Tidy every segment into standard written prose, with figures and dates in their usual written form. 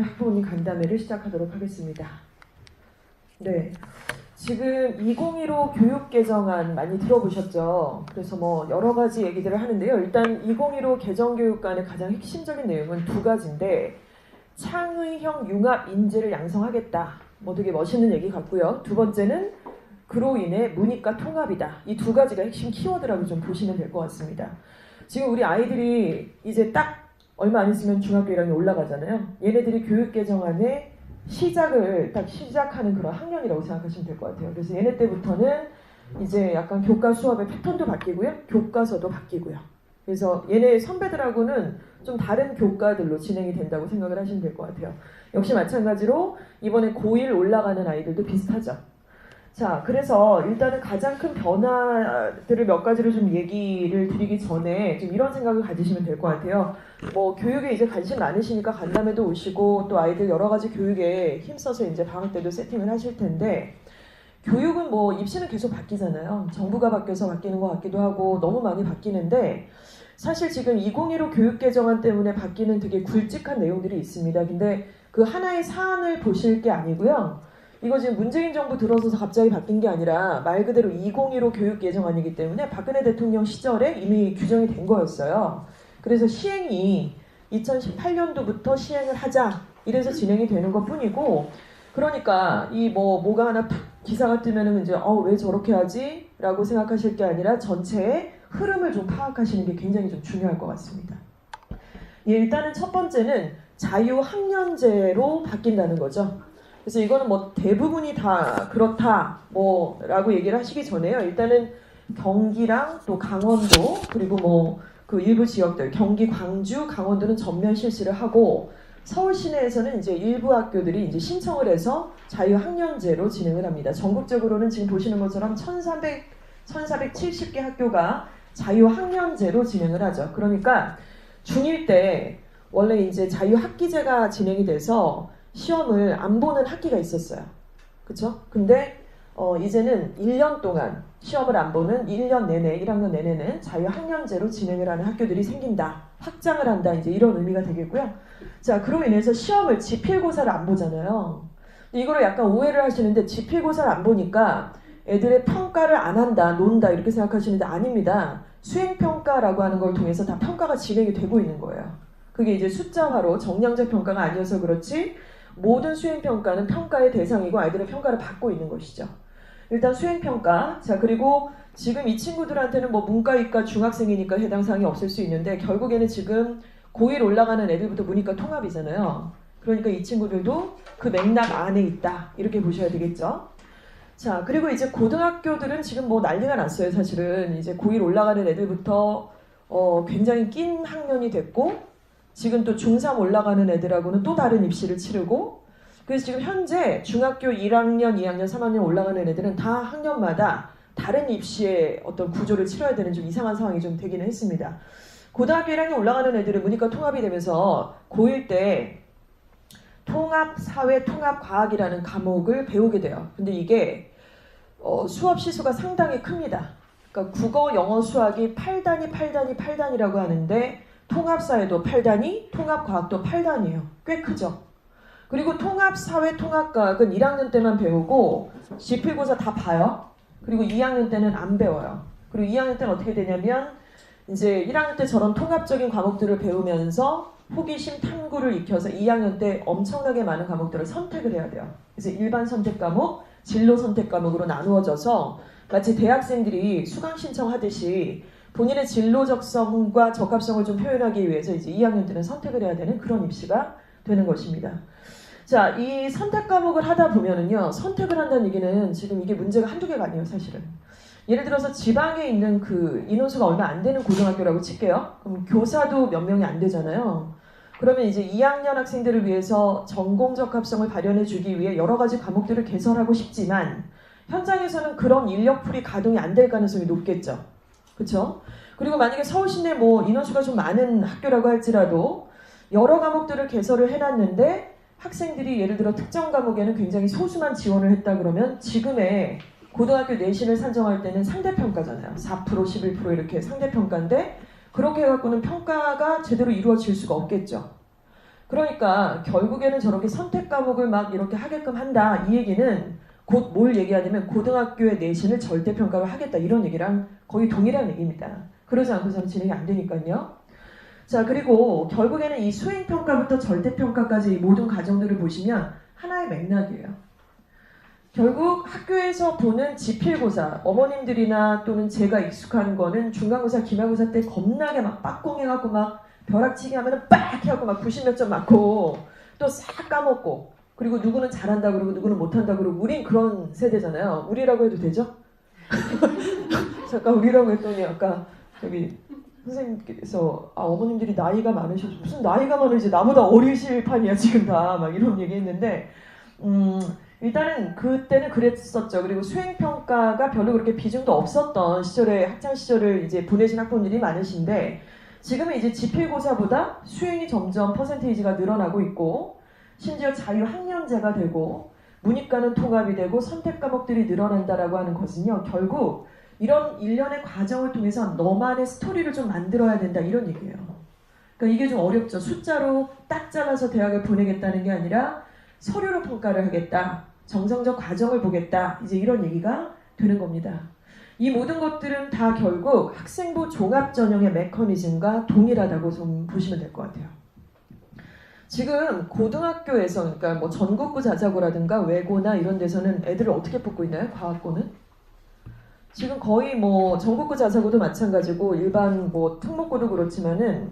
학부모님 간담회를 시작하도록 하겠습니다. 네, 지금 2015 교육개정안 많이 들어보셨죠? 그래서 뭐 여러 가지 얘기들을 하는데요. 일단 2015 개정교육안의 가장 핵심적인 내용은 두 가지인데, 창의형 융합 인재를 양성하겠다. 뭐 되게 멋있는 얘기 같고요. 두 번째는 그로 인해 문이과 통합이다. 이 두 가지가 핵심 키워드라고 좀 보시면 될 것 같습니다. 지금 우리 아이들이 이제 딱 얼마 안 있으면 중학교 1학년 올라가잖아요. 얘네들이 교육개정안의 시작을 딱 시작하는 그런 학년이라고 생각하시면 될 것 같아요. 그래서 얘네 때부터는 이제 약간 교과 수업의 패턴도 바뀌고요. 교과서도 바뀌고요. 그래서 얘네 선배들하고는 좀 다른 교과들로 진행이 된다고 생각을 하시면 될 것 같아요. 역시 마찬가지로 이번에 고1 올라가는 아이들도 비슷하죠. 자, 그래서 일단은 가장 큰 변화들을 몇 가지를 좀 얘기를 드리기 전에 좀 이런 생각을 가지시면 될 것 같아요. 뭐 교육에 이제 관심 많으시니까 간담회도 오시고 또 아이들 여러 가지 교육에 힘써서 이제 방학 때도 세팅을 하실 텐데, 교육은 뭐 입시는 계속 바뀌잖아요. 정부가 바뀌어서 바뀌는 것 같기도 하고 너무 많이 바뀌는데, 사실 지금 2015 교육개정안 때문에 바뀌는 되게 굵직한 내용들이 있습니다. 근데 그 하나의 사안을 보실 게 아니고요. 이거 지금 문재인 정부 들어서서 갑자기 바뀐 게 아니라 말 그대로 2015 교육개정안이기 때문에 박근혜 대통령 시절에 이미 규정이 된 거였어요. 그래서 시행이 2018년도부터 시행을 하자 이래서 진행이 되는 것 뿐이고, 그러니까 이 뭐가 하나 탁 기사가 뜨면은 이제 왜 저렇게 하지? 라고 생각하실 게 아니라 전체의 흐름을 좀 파악하시는 게 굉장히 좀 중요할 것 같습니다. 일단은 첫 번째는 자유학년제로 바뀐다는 거죠. 그래서 이거는 뭐 대부분이 다 그렇다 라고 얘기를 하시기 전에요. 일단은 경기랑 또 강원도 그리고 뭐 그 일부 지역들 경기, 광주, 강원도는 전면 실시를 하고, 서울 시내에서는 이제 일부 학교들이 이제 신청을 해서 자유학년제로 진행을 합니다. 전국적으로는 지금 보시는 것처럼 1470개 학교가 자유학년제로 진행을 하죠. 그러니까 중1 때 원래 이제 자유학기제가 진행이 돼서 시험을 안 보는 학기가 있었어요. 그쵸? 근데 이제는 1년 동안 시험을 안 보는 1년 내내, 1학년 내내는 자유학년제로 진행을 하는 학교들이 생긴다. 확장을 한다. 이제 이런 의미가 되겠고요. 자, 그로 인해서 시험을 지필고사를 안 보잖아요. 이거를 약간 오해를 하시는데, 지필고사를 안 보니까 애들의 평가를 안 한다, 논다 이렇게 생각하시는데 아닙니다. 수행평가라고 하는 걸 통해서 다 평가가 진행이 되고 있는 거예요. 그게 이제 숫자화로 정량적 평가가 아니어서 그렇지, 모든 수행평가는 평가의 대상이고 아이들의 평가를 받고 있는 것이죠. 일단 수행평가. 자, 그리고 지금 이 친구들한테는 뭐 문과, 이과, 중학생이니까 해당 사항이 없을 수 있는데, 결국에는 지금 고1 올라가는 애들부터 문이과 통합이잖아요. 그러니까 이 친구들도 그 맥락 안에 있다. 이렇게 보셔야 되겠죠. 자, 그리고 이제 고등학교들은 지금 뭐 난리가 났어요. 사실은 이제 고1 올라가는 애들부터 굉장히 낀 학년이 됐고, 지금 또 중3 올라가는 애들하고는 또 다른 입시를 치르고, 그래서 지금 현재 중학교 1학년, 2학년, 3학년 올라가는 애들은 다 학년마다 다른 입시의 어떤 구조를 치러야 되는 좀 이상한 상황이 좀 되기는 했습니다. 고등학교 1학년 올라가는 애들은 문이과 통합이 되면서 고1 때 통합, 사회, 통합, 과학이라는 과목을 배우게 돼요. 근데 이게 수업 시수가 상당히 큽니다. 그러니까 국어, 영어, 수학이 8단위라고 하는데, 통합사회도 8단위, 통합과학도 8단위예요. 꽤 크죠. 그리고 통합사회, 통합과학은 1학년 때만 배우고 지필고사 다 봐요. 그리고 2학년 때는 안 배워요. 그리고 2학년 때는 어떻게 되냐면, 이제 1학년 때 저런 통합적인 과목들을 배우면서 호기심, 탐구를 익혀서 2학년 때 엄청나게 많은 과목들을 선택을 해야 돼요. 그래서 일반 선택 과목, 진로 선택 과목으로 나누어져서 마치 대학생들이 수강 신청하듯이 본인의 진로적성과 적합성을 좀 표현하기 위해서 이제 2학년 때는 선택을 해야 되는 그런 입시가 되는 것입니다. 자, 이 선택 과목을 하다 보면은요, 선택을 한다는 얘기는 지금 이게 문제가 한두 개가 아니에요, 사실은. 예를 들어서 지방에 있는 그 인원수가 얼마 안 되는 고등학교라고 칠게요. 그럼 교사도 몇 명이 안 되잖아요. 그러면 이제 2학년 학생들을 위해서 전공 적합성을 발현해 주기 위해 여러 가지 과목들을 개설하고 싶지만, 현장에서는 그런 인력풀이 가동이 안 될 가능성이 높겠죠. 그렇죠? 그리고 만약에 서울 시내 뭐 인원수가 좀 많은 학교라고 할지라도 여러 과목들을 개설을 해놨는데, 학생들이 예를 들어 특정 과목에는 굉장히 소수만 지원을 했다 그러면, 지금의 고등학교 내신을 산정할 때는 상대평가잖아요. 4%, 11% 이렇게 상대평가인데, 그렇게 해갖고는 평가가 제대로 이루어질 수가 없겠죠. 그러니까 결국에는 저렇게 선택 과목을 막 이렇게 하게끔 한다. 이 얘기는 곧 뭘 얘기하냐면 고등학교의 내신을 절대평가로 하겠다. 이런 얘기랑 거의 동일한 얘기입니다. 그러지 않고서는 진행이 안 되니까요. 자, 그리고 결국에는 이 수행평가부터 절대평가까지 이 모든 과정들을 보시면 하나의 맥락이에요. 결국 학교에서 보는 지필고사, 어머님들이나 또는 제가 익숙한 거는 중간고사, 기말고사 때 겁나게 막 빡공해갖고 막 벼락치기 하면은 빡 해갖고 막 90몇 점 맞고 또 싹 까먹고 그리고 누구는 잘한다 그러고 누구는 못한다 그러고 우린 그런 세대잖아요. 우리라고 해도 되죠? 잠깐 우리라고 했더니 아까 저기 선생님께서 어머님들이 나이가 많으셔서 무슨 나이가 많으지 나보다 어리실 판이야 지금 다 막 이런 얘기했는데 일단은 그때는 그랬었죠. 그리고 수행평가가 별로 그렇게 비중도 없었던 시절에 학창 시절을 이제 보내신 학부모들이 많으신데 지금은 이제 지필고사보다 수행이 점점 퍼센테이지가 늘어나고 있고 심지어 자유학년제가 되고 문이과는 통합이 되고 선택 과목들이 늘어난다라고 하는 것은요. 결국 이런 일련의 과정을 통해서 너만의 스토리를 좀 만들어야 된다 이런 얘기예요. 그러니까 이게 좀 어렵죠. 숫자로 딱 잘라서 대학을 보내겠다는 게 아니라 서류로 평가를 하겠다. 정성적 과정을 보겠다. 이제 이런 얘기가 되는 겁니다. 이 모든 것들은 다 결국 학생부 종합전형의 메커니즘과 동일하다고 좀 보시면 될 것 같아요. 지금 고등학교에서 그러니까 뭐 전국구 자사고라든가 외고나 이런 데서는 애들을 어떻게 뽑고 있나요? 과학고는? 지금 거의 뭐 전국구 자사고도 마찬가지고 일반 뭐 특목고도 그렇지만은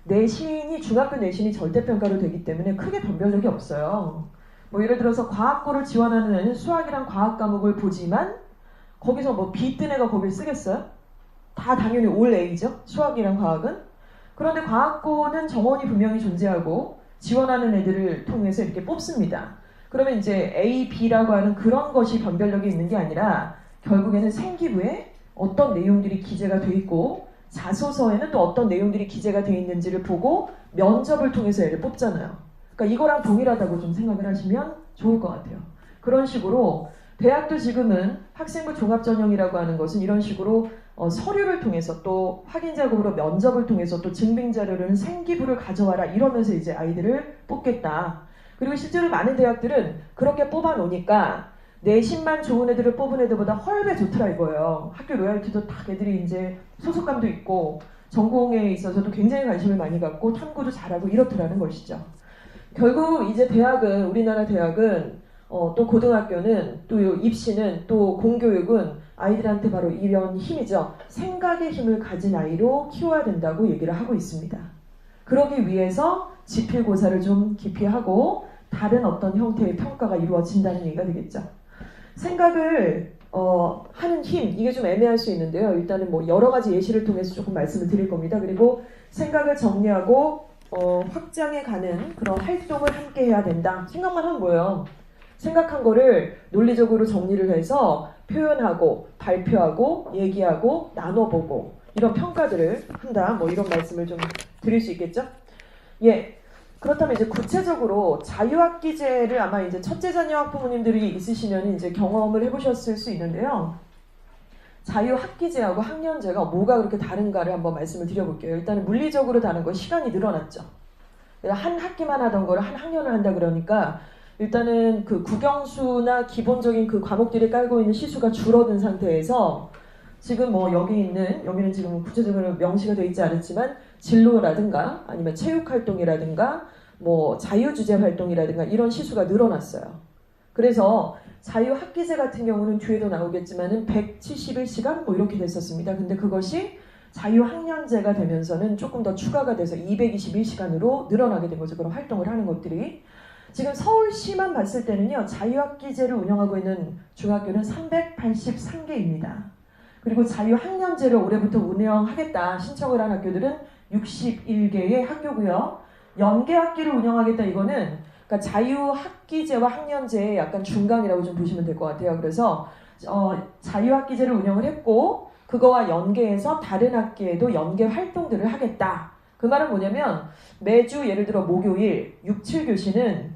내신이 중학교 내신이 절대평가로 되기 때문에 크게 변별력이 없어요. 뭐 예를 들어서 과학고를 지원하는 애는 수학이랑 과학 과목을 보지만 거기서 뭐 B 뜬 애가 거길 쓰겠어요? 다 당연히 올 A죠. 수학이랑 과학은. 그런데 과학고는 정원이 분명히 존재하고 지원하는 애들을 통해서 이렇게 뽑습니다. 그러면 이제 A, B라고 하는 그런 것이 변별력이 있는 게 아니라 결국에는 생기부에 어떤 내용들이 기재가 돼 있고 자소서에는 또 어떤 내용들이 기재가 돼 있는지를 보고 면접을 통해서 애를 뽑잖아요. 그러니까 이거랑 동일하다고 좀 생각을 하시면 좋을 것 같아요. 그런 식으로 대학도 지금은 학생부 종합전형이라고 하는 것은 이런 식으로 서류를 통해서 또 확인작업으로 면접을 통해서 또 증빙자료는 생기부를 가져와라 이러면서 이제 아이들을 뽑겠다. 그리고 실제로 많은 대학들은 그렇게 뽑아놓으니까 내신만 좋은 애들을 뽑은 애들보다 훨배 좋더라 이거예요. 학교 로열티도 딱 애들이 이제 소속감도 있고 전공에 있어서도 굉장히 관심을 많이 갖고 탐구도 잘하고 이렇더라는 것이죠. 결국 이제 대학은 우리나라 대학은 또 고등학교는 또 입시는 또 공교육은 아이들한테 바로 이런 힘이죠. 생각의 힘을 가진 아이로 키워야 된다고 얘기를 하고 있습니다. 그러기 위해서 지필고사를 좀 깊이 하고 다른 어떤 형태의 평가가 이루어진다는 얘기가 되겠죠. 생각을 하는 힘 이게 좀 애매할 수 있는데요. 일단은 뭐 여러 가지 예시를 통해서 조금 말씀을 드릴 겁니다. 그리고 생각을 정리하고 확장해 가는 그런 활동을 함께 해야 된다. 생각만 하면 뭐예요? 생각한 거를 논리적으로 정리를 해서 표현하고 발표하고 얘기하고 나눠보고 이런 평가들을 한다. 뭐 이런 말씀을 좀 드릴 수 있겠죠? 예. 그렇다면 이제 구체적으로 자유학기제를 아마 이제 첫째 자녀 학부모님들이 있으시면 이제 경험을 해보셨을 수 있는데요. 자유학기제하고 학년제가 뭐가 그렇게 다른가를 한번 말씀을 드려볼게요. 일단은 물리적으로 다른 건 시간이 늘어났죠. 한 학기만 하던 거를 한 학년을 한다 그러니까 일단은 그 국영수나 기본적인 그 과목들이 깔고 있는 시수가 줄어든 상태에서 지금 뭐 여기는 지금 구체적으로 명시가 되어 있지 않았지만 진로라든가 아니면 체육활동이라든가 뭐 자유주제 활동이라든가 이런 시수가 늘어났어요. 그래서 자유학기제 같은 경우는 뒤에도 나오겠지만은 171시간 뭐 이렇게 됐었습니다. 근데 그것이 자유학년제가 되면서는 조금 더 추가가 돼서 221시간으로 늘어나게 된 거죠. 그런 활동을 하는 것들이. 지금 서울시만 봤을 때는요. 자유학기제를 운영하고 있는 중학교는 383개입니다. 그리고 자유학년제를 올해부터 운영하겠다 신청을 한 학교들은 61개의 학교고요. 연계학기를 운영하겠다 이거는 그러니까 자유학기제와 학년제의 약간 중간이라고 좀 보시면 될 것 같아요. 그래서 자유학기제를 운영을 했고 그거와 연계해서 다른 학기에도 연계 활동들을 하겠다. 그 말은 뭐냐면 매주 예를 들어 목요일 6, 7교시는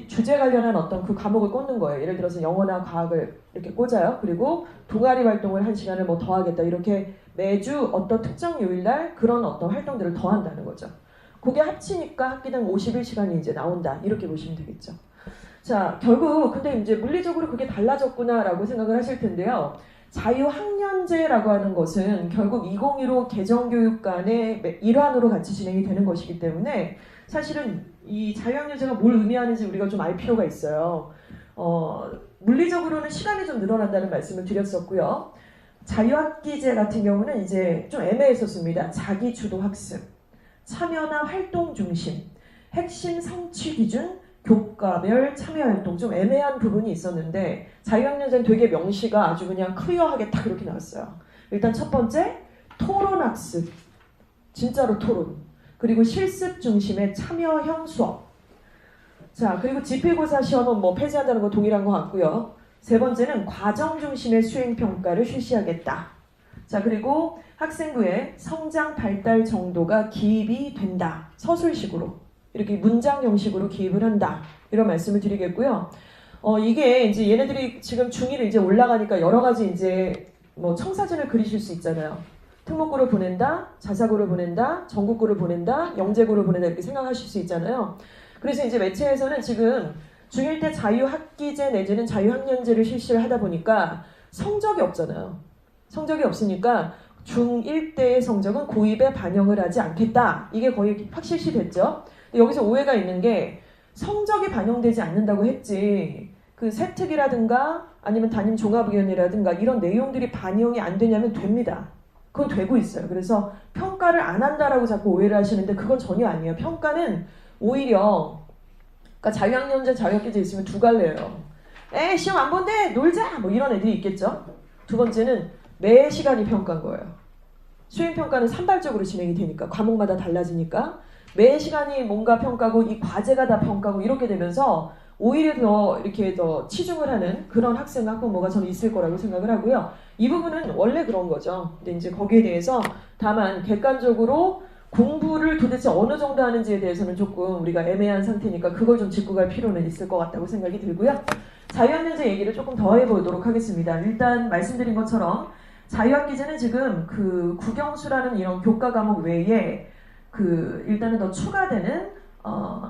주제 관련한 어떤 그 과목을 꽂는 거예요. 예를 들어서 영어나 과학을 이렇게 꽂아요. 그리고 동아리 활동을 한 시간을 뭐 더하겠다. 이렇게 매주 어떤 특정 요일날 그런 어떤 활동들을 더한다는 거죠. 그게 합치니까 학기당 51시간이 이제 나온다. 이렇게 보시면 되겠죠. 자, 결국 근데 이제 물리적으로 그게 달라졌구나라고 생각을 하실 텐데요. 자유학년제라고 하는 것은 결국 2015 개정교육관의 일환으로 같이 진행이 되는 것이기 때문에 사실은 이 자유학년제가 뭘 의미하는지 우리가 좀 알 필요가 있어요. 물리적으로는 시간이 좀 늘어난다는 말씀을 드렸었고요. 자유학기제 같은 경우는 이제 좀 애매했었습니다. 자기주도 학습, 참여나 활동 중심, 핵심 성취 기준, 교과별 참여활동 좀 애매한 부분이 있었는데 자유학년제는 되게 명시가 아주 그냥 클리어하게 딱 이렇게 나왔어요. 일단 첫 번째, 토론학습, 진짜로 토론. 그리고 실습 중심의 참여형 수업. 자, 그리고 지필고사 시험은 뭐 폐지한다는 거 동일한 것 같고요. 세 번째는 과정 중심의 수행평가를 실시하겠다. 자, 그리고 학생부의 성장 발달 정도가 기입이 된다. 서술식으로. 이렇게 문장 형식으로 기입을 한다. 이런 말씀을 드리겠고요. 이게 이제 얘네들이 지금 중1을 이제 올라가니까 여러 가지 이제 뭐 청사진을 그리실 수 있잖아요. 특목고를 보낸다, 자사고를 보낸다, 전국고를 보낸다, 영재고를 보낸다 이렇게 생각하실 수 있잖아요. 그래서 이제 매체에서는 지금 중1 때 자유학기제 내지는 자유학년제를 실시를 하다 보니까 성적이 없잖아요. 성적이 없으니까 중1 때의 성적은 고입에 반영을 하지 않겠다. 이게 거의 확실시 됐죠. 여기서 오해가 있는 게 성적이 반영되지 않는다고 했지 그 세특이라든가 아니면 담임 종합위원회라든가 이런 내용들이 반영이 안 되냐면 됩니다. 그건 되고 있어요. 그래서 평가를 안 한다라고 자꾸 오해를 하시는데 그건 전혀 아니에요. 평가는 오히려 그러니까 자유학년제, 자유학기제 있으면 두 갈래예요. 시험 안 본대 놀자 뭐 이런 애들이 있겠죠. 두 번째는 매 시간이 평가인 거예요. 수행평가는 산발적으로 진행이 되니까 과목마다 달라지니까 매 시간이 뭔가 평가고 이 과제가 다 평가고 이렇게 되면서 오히려 더 이렇게 더 치중을 하는 그런 학생 학부모가 저는 있을 거라고 생각을 하고요. 이 부분은 원래 그런 거죠. 근데 이제 거기에 대해서 다만 객관적으로 공부를 도대체 어느 정도 하는지에 대해서는 조금 우리가 애매한 상태니까 그걸 좀 짚고 갈 필요는 있을 것 같다고 생각이 들고요. 자유학년제 얘기를 조금 더 해보도록 하겠습니다. 일단 말씀드린 것처럼 자유학기제는 지금 그 국영수라는 이런 교과 과목 외에 그 일단은 더 추가되는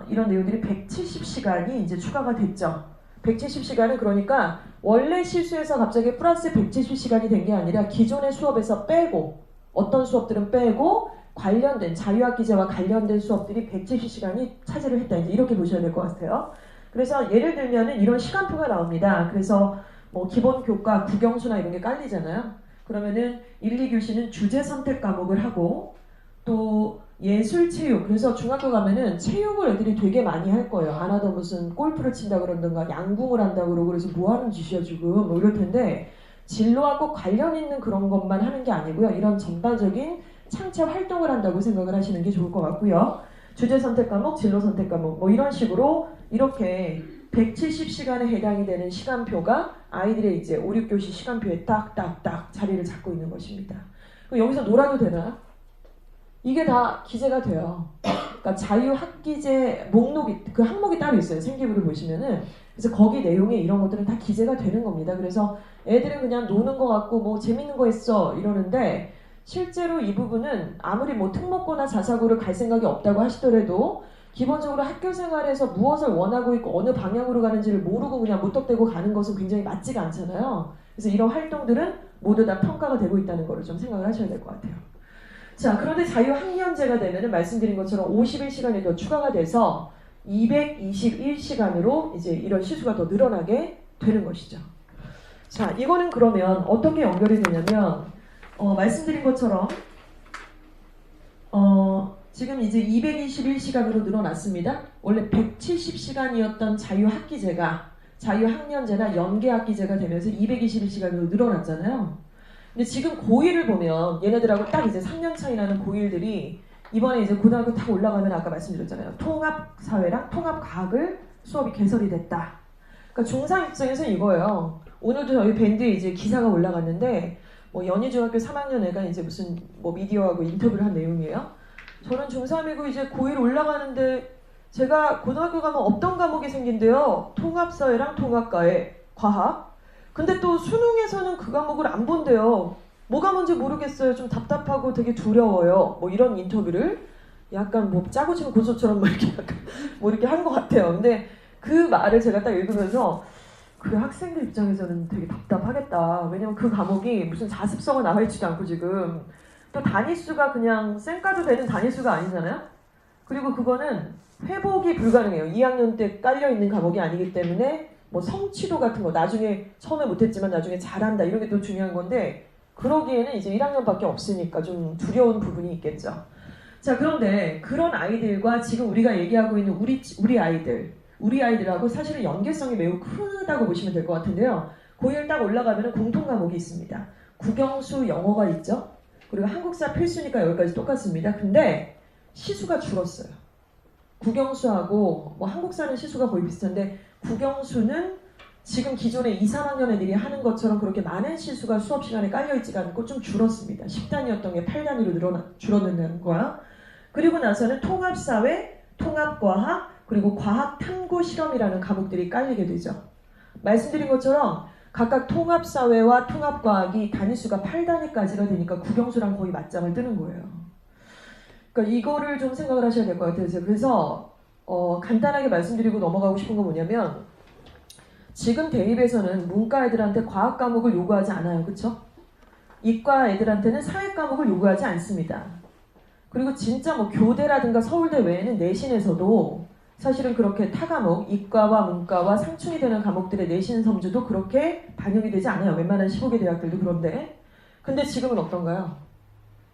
이런 내용들이 170시간이 이제 추가가 됐죠. 170시간은 그러니까 원래 실수에서 갑자기 플러스 170시간이 된 게 아니라 기존의 수업에서 빼고 어떤 수업들은 빼고 관련된 자유학기제와 관련된 수업들이 170시간이 차지를 했다. 이제 이렇게 보셔야 될 것 같아요. 그래서 예를 들면은 이런 시간표가 나옵니다. 그래서 뭐 기본 교과, 국영수나 이런 게 깔리잖아요. 그러면은 1, 2교시는 주제 선택 과목을 하고 또 예술, 체육. 그래서 중학교 가면은 체육을 애들이 되게 많이 할 거예요. 안 하던 무슨 골프를 친다 그러던가 양궁을 한다 그러고 그래서 뭐 하는 짓이야 지금 뭐 이럴 텐데 진로하고 관련 있는 그런 것만 하는 게 아니고요. 이런 전반적인 창체 활동을 한다고 생각을 하시는 게 좋을 것 같고요. 주제 선택 과목, 진로 선택 과목 뭐 이런 식으로 이렇게 170시간에 해당이 되는 시간표가 아이들의 이제 5, 6교시 시간표에 딱딱딱 자리를 잡고 있는 것입니다. 그럼 여기서 놀아도 되나? 이게 다 기재가 돼요. 그러니까 자유학기제 목록이 그 항목이 따로 있어요. 생기부를 보시면은 그래서 거기 내용에 이런 것들은 다 기재가 되는 겁니다. 그래서 애들은 그냥 노는 거 같고 뭐 재밌는 거 했어 이러는데 실제로 이 부분은 아무리 뭐 특목고나 자사고를 갈 생각이 없다고 하시더라도 기본적으로 학교 생활에서 무엇을 원하고 있고 어느 방향으로 가는지를 모르고 그냥 무턱대고 가는 것은 굉장히 맞지가 않잖아요. 그래서 이런 활동들은 모두 다 평가가 되고 있다는 거를 좀 생각을 하셔야 될 것 같아요. 자, 그런데 자유학년제가 되면은 말씀드린 것처럼 51시간이 더 추가가 돼서 221시간으로 이제 이런 시수가 더 늘어나게 되는 것이죠. 자, 이거는 그러면 어떻게 연결이 되냐면 말씀드린 것처럼 지금 이제 221시간으로 늘어났습니다. 원래 170시간이었던 자유학기제가 자유학년제나 연계학기제가 되면서 221시간으로 늘어났잖아요. 근데 지금 고1을 보면 얘네들하고 딱 이제 3년 차이 나는 고1들이 이번에 이제 고등학교 딱 올라가면 아까 말씀드렸잖아요. 통합사회랑 통합과학을 수업이 개설이 됐다. 그러니까 중3 입장에서 이거예요. 오늘도 저희 밴드에 이제 기사가 올라갔는데 뭐 연희중학교 3학년 애가 이제 무슨 뭐 미디어하고 인터뷰를 한 내용이에요. 저는 중3이고 이제 고1 올라가는데 제가 고등학교 가면 없던 과목이 생긴대요. 통합사회랑 통합과학. 근데 또 수능에서는 그 과목을 안 본대요. 뭐가 뭔지 모르겠어요. 좀 답답하고 되게 두려워요. 뭐 이런 인터뷰를 약간 뭐 짜고 치는 고소처럼 뭐 이렇게 약간 뭐 이렇게 한 것 같아요. 근데 그 말을 제가 딱 읽으면서 그 학생들 입장에서는 되게 답답하겠다. 왜냐면 그 과목이 무슨 자습서가 나와 있지도 않고 지금 또 단위수가 그냥 쌩까도 되는 단위수가 아니잖아요. 그리고 그거는 회복이 불가능해요. 2학년 때 깔려있는 과목이 아니기 때문에 뭐 성취도 같은 거 나중에 처음에 못했지만 나중에 잘한다 이런 게 또 중요한 건데 그러기에는 이제 1학년밖에 없으니까 좀 두려운 부분이 있겠죠. 자, 그런데 그런 아이들과 지금 우리가 얘기하고 있는 우리 아이들하고 사실은 연계성이 매우 크다고 보시면 될 것 같은데요. 고1 딱 올라가면 공통 과목이 있습니다. 국영수 영어가 있죠. 그리고 한국사 필수니까 여기까지 똑같습니다. 근데 시수가 줄었어요. 국영수하고 뭐 한국사는 시수가 거의 비슷한데 국영수는 지금 기존에 2, 3학년 애들이 하는 것처럼 그렇게 많은 시수가 수업 시간에 깔려있지가 않고 좀 줄었습니다. 10단위였던 게 8단위로 줄어드는 거야. 그리고 나서는 통합사회, 통합과학, 그리고 과학탐구 실험이라는 과목들이 깔리게 되죠. 말씀드린 것처럼 각각 통합사회와 통합과학이 단위수가 8단위까지가 되니까 국영수랑 거의 맞짱을 뜨는 거예요. 그러니까 이거를 좀 생각을 하셔야 될 것 같아요. 그래서 간단하게 말씀드리고 넘어가고 싶은 건 뭐냐면 지금 대입에서는 문과 애들한테 과학 과목을 요구하지 않아요. 그렇죠? 이과 애들한테는 사회 과목을 요구하지 않습니다. 그리고 진짜 뭐 교대라든가 서울대 외에는 내신에서도 사실은 그렇게 타 과목, 이과와 문과와 상충이 되는 과목들의 내신 점수도 그렇게 반영이 되지 않아요. 웬만한 15개 대학들도 그런데. 근데 지금은 어떤가요?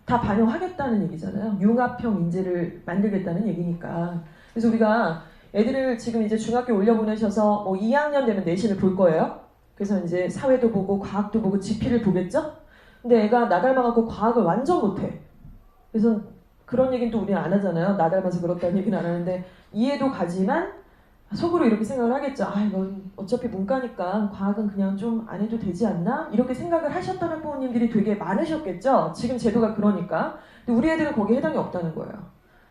다 반영하겠다는 얘기잖아요. 융합형 인재를 만들겠다는 얘기니까. 그래서 우리가 애들을 지금 이제 중학교 올려보내셔서 뭐 2학년 되면 내신을 볼 거예요. 그래서 이제 사회도 보고 과학도 보고 지피를 보겠죠? 근데 애가 나 닮아갖고 과학을 완전 못해. 그래서 그런 얘기는 또 우리는 안 하잖아요. 나 닮아서 그렇다는 얘기는 안 하는데 이해도 가지만 속으로 이렇게 생각을 하겠죠. 아, 이건 어차피 문과니까 과학은 그냥 좀 안 해도 되지 않나? 이렇게 생각을 하셨다는 부모님들이 되게 많으셨겠죠. 지금 제도가 그러니까. 근데 우리 애들은 거기에 해당이 없다는 거예요.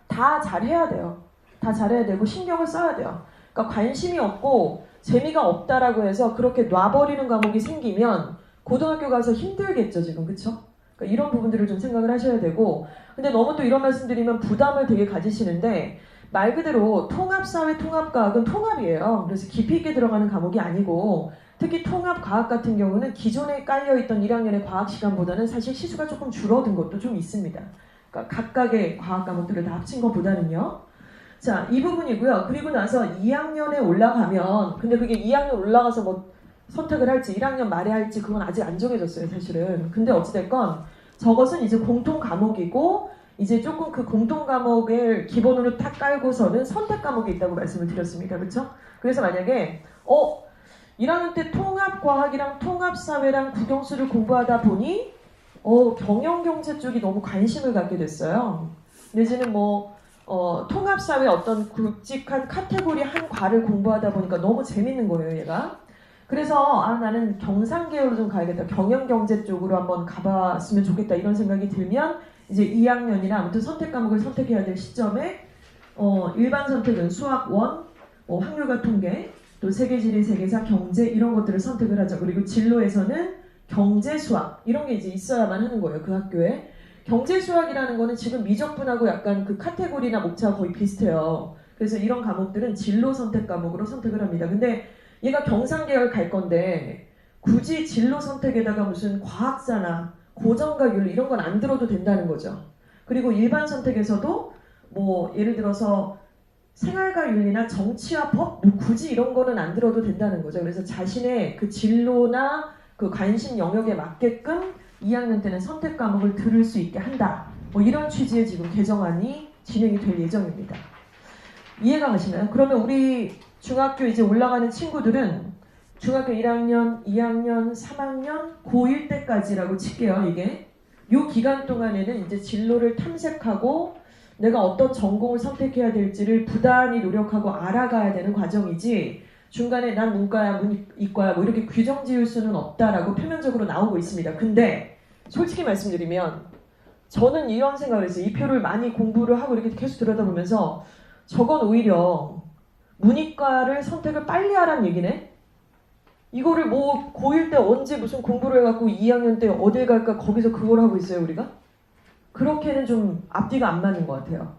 다 잘해야 돼요. 다 잘해야 되고 신경을 써야 돼요. 그러니까 관심이 없고 재미가 없다라고 해서 그렇게 놔버리는 과목이 생기면 고등학교 가서 힘들겠죠, 지금. 그쵸? 그러니까 이런 부분들을 좀 생각을 하셔야 되고 근데 너무 또 이런 말씀 드리면 부담을 되게 가지시는데 말 그대로 통합사회, 통합과학은 통합이에요. 그래서 깊이 있게 들어가는 과목이 아니고 특히 통합과학 같은 경우는 기존에 깔려있던 1학년의 과학 시간보다는 사실 시수가 조금 줄어든 것도 좀 있습니다. 그러니까 각각의 과학 과목들을 다 합친 것보다는요. 자, 이 부분이고요. 그리고 나서 2학년에 올라가면 근데 그게 2학년 올라가서 뭐 선택을 할지 1학년 말에 할지 그건 아직 안 정해졌어요, 사실은. 근데 어찌됐건 저것은 이제 공통 과목이고 이제 조금 그 공통 과목을 기본으로 탁 깔고서는 선택 과목이 있다고 말씀을 드렸습니다. 그렇죠? 그래서 만약에 1학년 때 통합과학이랑 통합사회랑 국영수를 공부하다 보니 경영경제 쪽이 너무 관심을 갖게 됐어요. 내지는 뭐 통합사회 어떤 굵직한 카테고리 한 과를 공부하다 보니까 너무 재밌는 거예요, 얘가. 그래서 나는 경상계열로 좀 가야겠다. 경영경제 쪽으로 한번 가봤으면 좋겠다. 이런 생각이 들면 이제 2학년이나 아무튼 선택 과목을 선택해야 될 시점에 일반 선택은 수학 1, 확률과 통계, 또 세계지리, 세계사, 경제 이런 것들을 선택을 하죠. 그리고 진로에서는 경제, 수학 이런 게 이제 있어야만 하는 거예요. 그 학교에. 경제, 수학이라는 거는 지금 미적분하고 약간 그 카테고리나 목차가 거의 비슷해요. 그래서 이런 과목들은 진로 선택 과목으로 선택을 합니다. 근데 얘가 경상계열 갈 건데 굳이 진로 선택에다가 무슨 과학사나 고정과 윤리 이런 건 안 들어도 된다는 거죠. 그리고 일반 선택에서도 뭐 예를 들어서 생활과 윤리나 정치와 법 뭐 굳이 이런 거는 안 들어도 된다는 거죠. 그래서 자신의 그 진로나 그 관심 영역에 맞게끔 2학년 때는 선택 과목을 들을 수 있게 한다. 뭐 이런 취지의 지금 개정안이 진행이 될 예정입니다. 이해가 가시나요? 그러면 우리 중학교 이제 올라가는 친구들은 중학교 1학년, 2학년, 3학년, 고1 때까지라고 칠게요, 이게. 요 기간 동안에는 이제 진로를 탐색하고 내가 어떤 전공을 선택해야 될지를 부단히 노력하고 알아가야 되는 과정이지 중간에 난 문과야, 이과야 뭐 이렇게 규정 지을 수는 없다라고 표면적으로 나오고 있습니다. 근데 솔직히 말씀드리면 저는 이런 생각을 했어요. 이 표를 많이 공부를 하고 이렇게 계속 들여다보면서 저건 오히려 문이과를 선택을 빨리 하라는 얘기네? 이거를 뭐 고1 때 언제 무슨 공부를 해갖고 2학년 때 어딜 갈까 거기서 그걸 하고 있어요 우리가? 그렇게는 좀 앞뒤가 안 맞는 것 같아요.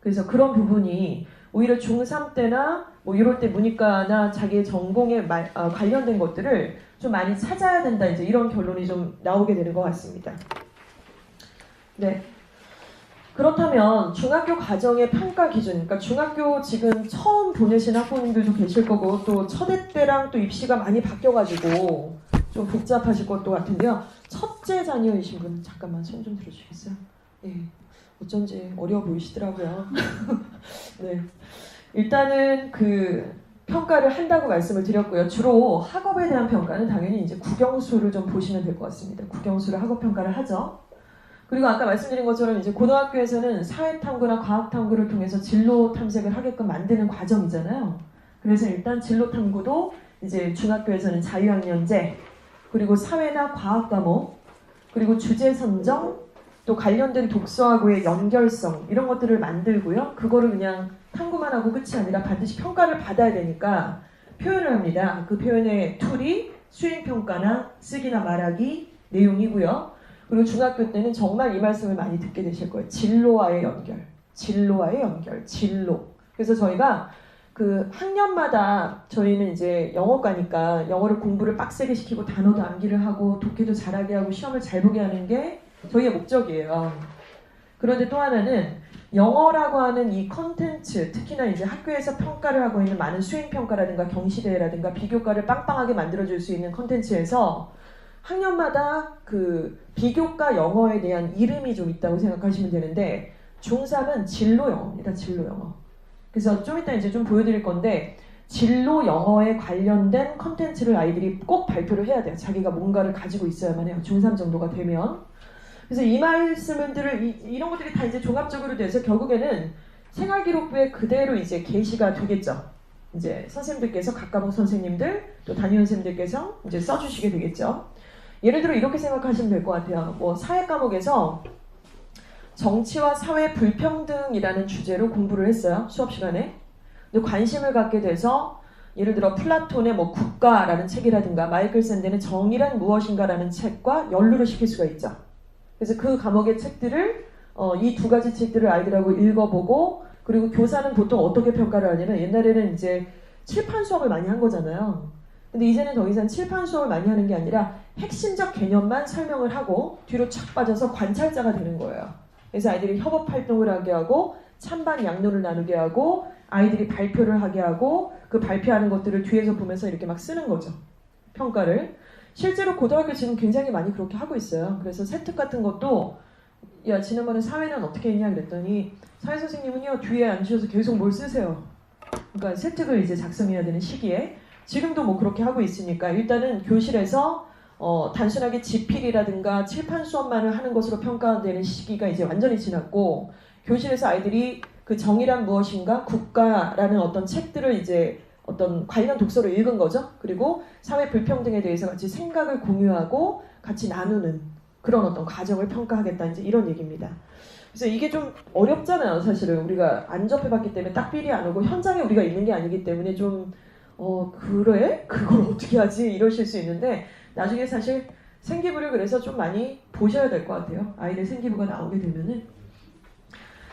그래서 그런 부분이 오히려 중3 때나 뭐 이럴 때 문이과나 자기의 전공에 관련된 것들을 좀 많이 찾아야 된다. 이제 이런 결론이 좀 나오게 되는 것 같습니다. 네. 그렇다면 중학교 과정의 평가 기준, 그러니까 중학교 지금 처음 보내신 학부모님들도 계실 거고 또 첫해 때랑 또 입시가 많이 바뀌어가지고 좀 복잡하실 것도 같은데요. 첫째 자녀이신 분 잠깐만 손 좀 들어주시겠어요? 예, 어쩐지 어려워 보이시더라고요. 네, 일단은 그 평가를 한다고 말씀을 드렸고요. 주로 학업에 대한 평가는 당연히 이제 국영수를 좀 보시면 될 것 같습니다. 국영수를 학업 평가를 하죠. 그리고 아까 말씀드린 것처럼 이제 고등학교에서는 사회탐구나 과학탐구를 통해서 진로 탐색을 하게끔 만드는 과정이잖아요. 그래서 일단 진로 탐구도 이제 중학교에서는 자유학년제, 그리고 사회나 과학 과목, 그리고 주제 선정, 또 관련된 독서하고의 연결성 이런 것들을 만들고요. 그거를 그냥 탐구만 하고 끝이 아니라 반드시 평가를 받아야 되니까 표현을 합니다. 그 표현의 툴이 수행평가나 쓰기나 말하기 내용이고요. 그리고 중학교 때는 정말 이 말씀을 많이 듣게 되실 거예요. 진로와의 연결, 진로와의 연결, 진로. 그래서 저희가 그 학년마다 저희는 이제 영어과니까 영어를 공부를 빡세게 시키고 단어도 암기를 하고 독해도 잘하게 하고 시험을 잘 보게 하는 게 저희의 목적이에요. 그런데 또 하나는 영어라고 하는 이 컨텐츠, 특히나 이제 학교에서 평가를 하고 있는 많은 수행평가라든가 경시대회라든가 비교과를 빵빵하게 만들어줄 수 있는 컨텐츠에서 학년마다 그 비교과 영어에 대한 이름이 좀 있다고 생각하시면 되는데 중3은 진로 영어입니다. 진로 영어. 그래서 좀 이따 이제 좀 보여드릴 건데 진로 영어에 관련된 컨텐츠를 아이들이 꼭 발표를 해야 돼요. 자기가 뭔가를 가지고 있어야만 해요. 중3 정도가 되면. 그래서 이 말씀들을 이런 것들이 다 이제 종합적으로 돼서 결국에는 생활기록부에 그대로 이제 게시가 되겠죠. 이제 선생님들께서 각 과목 선생님들 또 담임 선생님들께서 이제 써주시게 되겠죠. 예를 들어 이렇게 생각하시면 될 것 같아요. 뭐 사회 과목에서 정치와 사회 불평등이라는 주제로 공부를 했어요. 수업 시간에. 근데 관심을 갖게 돼서 예를 들어 플라톤의 뭐 국가라는 책이라든가 마이클 샌델의 정의란 무엇인가라는 책과 연루를 시킬 수가 있죠. 그래서 그 과목의 책들을 이 두 가지 책들을 아이들하고 읽어보고 그리고 교사는 보통 어떻게 평가를 하냐면 옛날에는 이제 칠판 수업을 많이 한 거잖아요. 근데 이제는 더 이상 칠판 수업을 많이 하는 게 아니라 핵심적 개념만 설명을 하고 뒤로 착 빠져서 관찰자가 되는 거예요. 그래서 아이들이 협업 활동을 하게 하고 찬반 양론을 나누게 하고 아이들이 발표를 하게 하고 그 발표하는 것들을 뒤에서 보면서 이렇게 막 쓰는 거죠. 평가를. 실제로 고등학교 지금 굉장히 많이 그렇게 하고 있어요. 그래서 세특 같은 것도 야 지난번에 사회는 어떻게 했냐 그랬더니 사회 선생님은요 뒤에 앉으셔서 계속 뭘 쓰세요. 그러니까 세특을 이제 작성해야 되는 시기에 지금도 뭐 그렇게 하고 있으니까 일단은 교실에서 단순하게 지필이라든가 칠판 수업만을 하는 것으로 평가되는 시기가 이제 완전히 지났고 교실에서 아이들이 그 정의란 무엇인가 국가라는 어떤 책들을 이제 어떤 관련 독서를 읽은 거죠. 그리고 사회 불평등에 대해서 같이 생각을 공유하고 같이 나누는 그런 어떤 과정을 평가하겠다 이제 이런 얘기입니다. 그래서 이게 좀 어렵잖아요. 사실은 우리가 안 접해봤기 때문에 딱 삘이 안 오고 현장에 우리가 있는 게 아니기 때문에 좀 그래? 그걸 어떻게 하지? 이러실 수 있는데 나중에 사실 생기부를 그래서 좀 많이 보셔야 될 것 같아요. 아이들 생기부가 나오게 되면은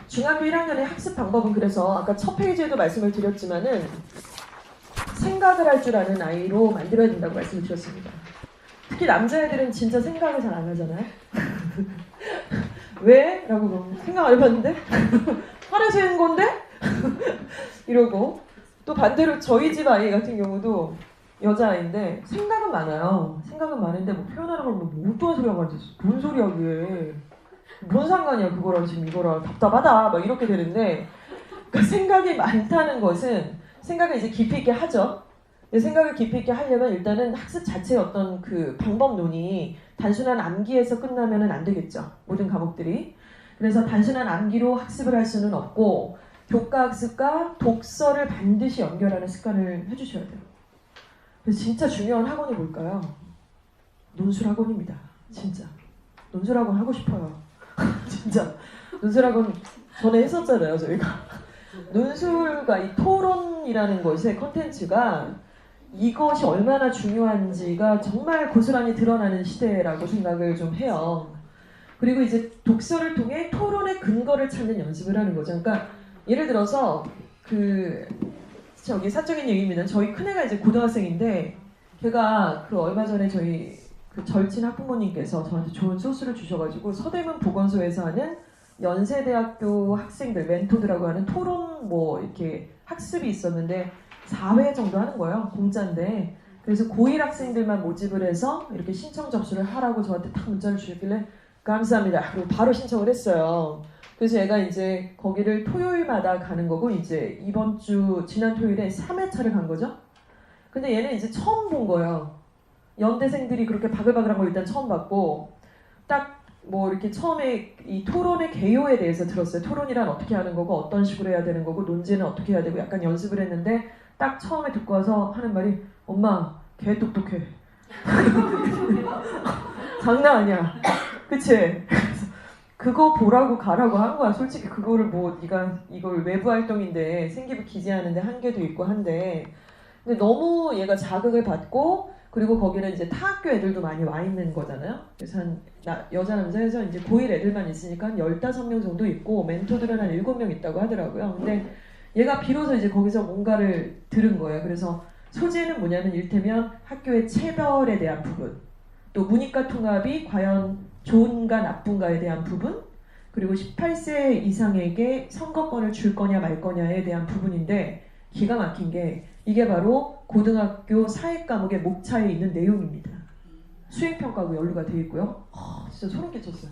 중학교 1학년의 학습 방법은 그래서 아까 첫 페이지에도 말씀을 드렸지만은 생각을 할 줄 아는 아이로 만들어야 된다고 말씀을 드렸습니다. 특히 남자애들은 진짜 생각을 잘 안 하잖아요. 왜? 라고 그러면 생각 안 해봤는데? 화를 세는 건데? 이러고 또 반대로 저희 집 아이 같은 경우도 여자아이인데 생각은 많아요. 생각은 많은데 뭐 표현하라고 하면 뭐 어떤 소리가 많지? 뭔 소리야 그게? 뭔 상관이야 그거랑 지금 이거랑 답답하다 막 이렇게 되는데 그러니까 생각이 많다는 것은 생각을 이제 깊이 있게 하죠. 생각을 깊이 있게 하려면 일단은 학습 자체의 어떤 그 방법론이 단순한 암기에서 끝나면은 안 되겠죠. 모든 과목들이. 그래서 단순한 암기로 학습을 할 수는 없고 교과 학습과 독서를 반드시 연결하는 습관을 해주셔야 돼요. 그래서 진짜 중요한 학원이 뭘까요? 논술학원입니다. 진짜. 논술학원 하고 싶어요. 진짜. 논술학원 전에 했었잖아요, 저희가. 논술과 이 토론이라는 것의 컨텐츠가 이것이 얼마나 중요한지가 정말 고스란히 드러나는 시대라고 생각을 좀 해요. 그리고 이제 독서를 통해 토론의 근거를 찾는 연습을 하는 거죠. 그러니까 예를 들어서 저기 사적인 얘기입니다. 저희 큰애가 이제 고등학생인데 걔가 얼마 전에 저희 절친 학부모님께서 저한테 좋은 소스를 주셔가지고 서대문 보건소에서 하는 연세대학교 학생들 멘토들하고 하는 토론 이렇게 학습이 있었는데 4회 정도 하는 거예요. 공짜인데. 그래서 고1 학생들만 모집을 해서 이렇게 신청 접수를 하라고 저한테 딱 문자를 주셨길래 감사합니다. 그리고 바로 신청을 했어요. 그래서 얘가 이제 거기를 토요일마다 가는 거고 이제 지난 토요일에 3회차를 간 거죠. 근데 얘는 이제 처음 본 거예요. 연대생들이 그렇게 바글바글한 걸 일단 처음 봤고 딱 이렇게 처음에 이 토론의 개요에 대해서 들었어요. 토론이란 어떻게 하는 거고 어떤 식으로 해야 되는 거고 논제는 어떻게 해야 되고 약간 연습을 했는데 딱 처음에 듣고 와서 하는 말이 엄마 개 똑똑해. 장난 아니야. 그치? 그거 보라고 가라고 한 거야. 솔직히 그거를 네가 이걸 외부 활동인데 생기부 기재하는데 한계도 있고 한데 근데 너무 얘가 자극을 받고 그리고 거기는 이제 타학교 애들도 많이 와 있는 거잖아요. 그래서 여자 남자 해서 이제 고1 애들만 있으니까 한 15명 정도 있고 멘토들은 한 7명 있다고 하더라고요. 근데 얘가 비로소 이제 거기서 뭔가를 들은 거예요. 그래서 소재는 뭐냐면 일테면 학교의 체벌에 대한 부분, 또 문이과 통합이 과연 좋은가 나쁜가에 대한 부분, 그리고 18세 이상에게 선거권을 줄 거냐 말 거냐에 대한 부분인데 기가 막힌 게 이게 바로 고등학교 사회 과목의 목차에 있는 내용입니다. 수행평가하고 연루가 되어 있고요. 진짜 소름 끼쳤어요.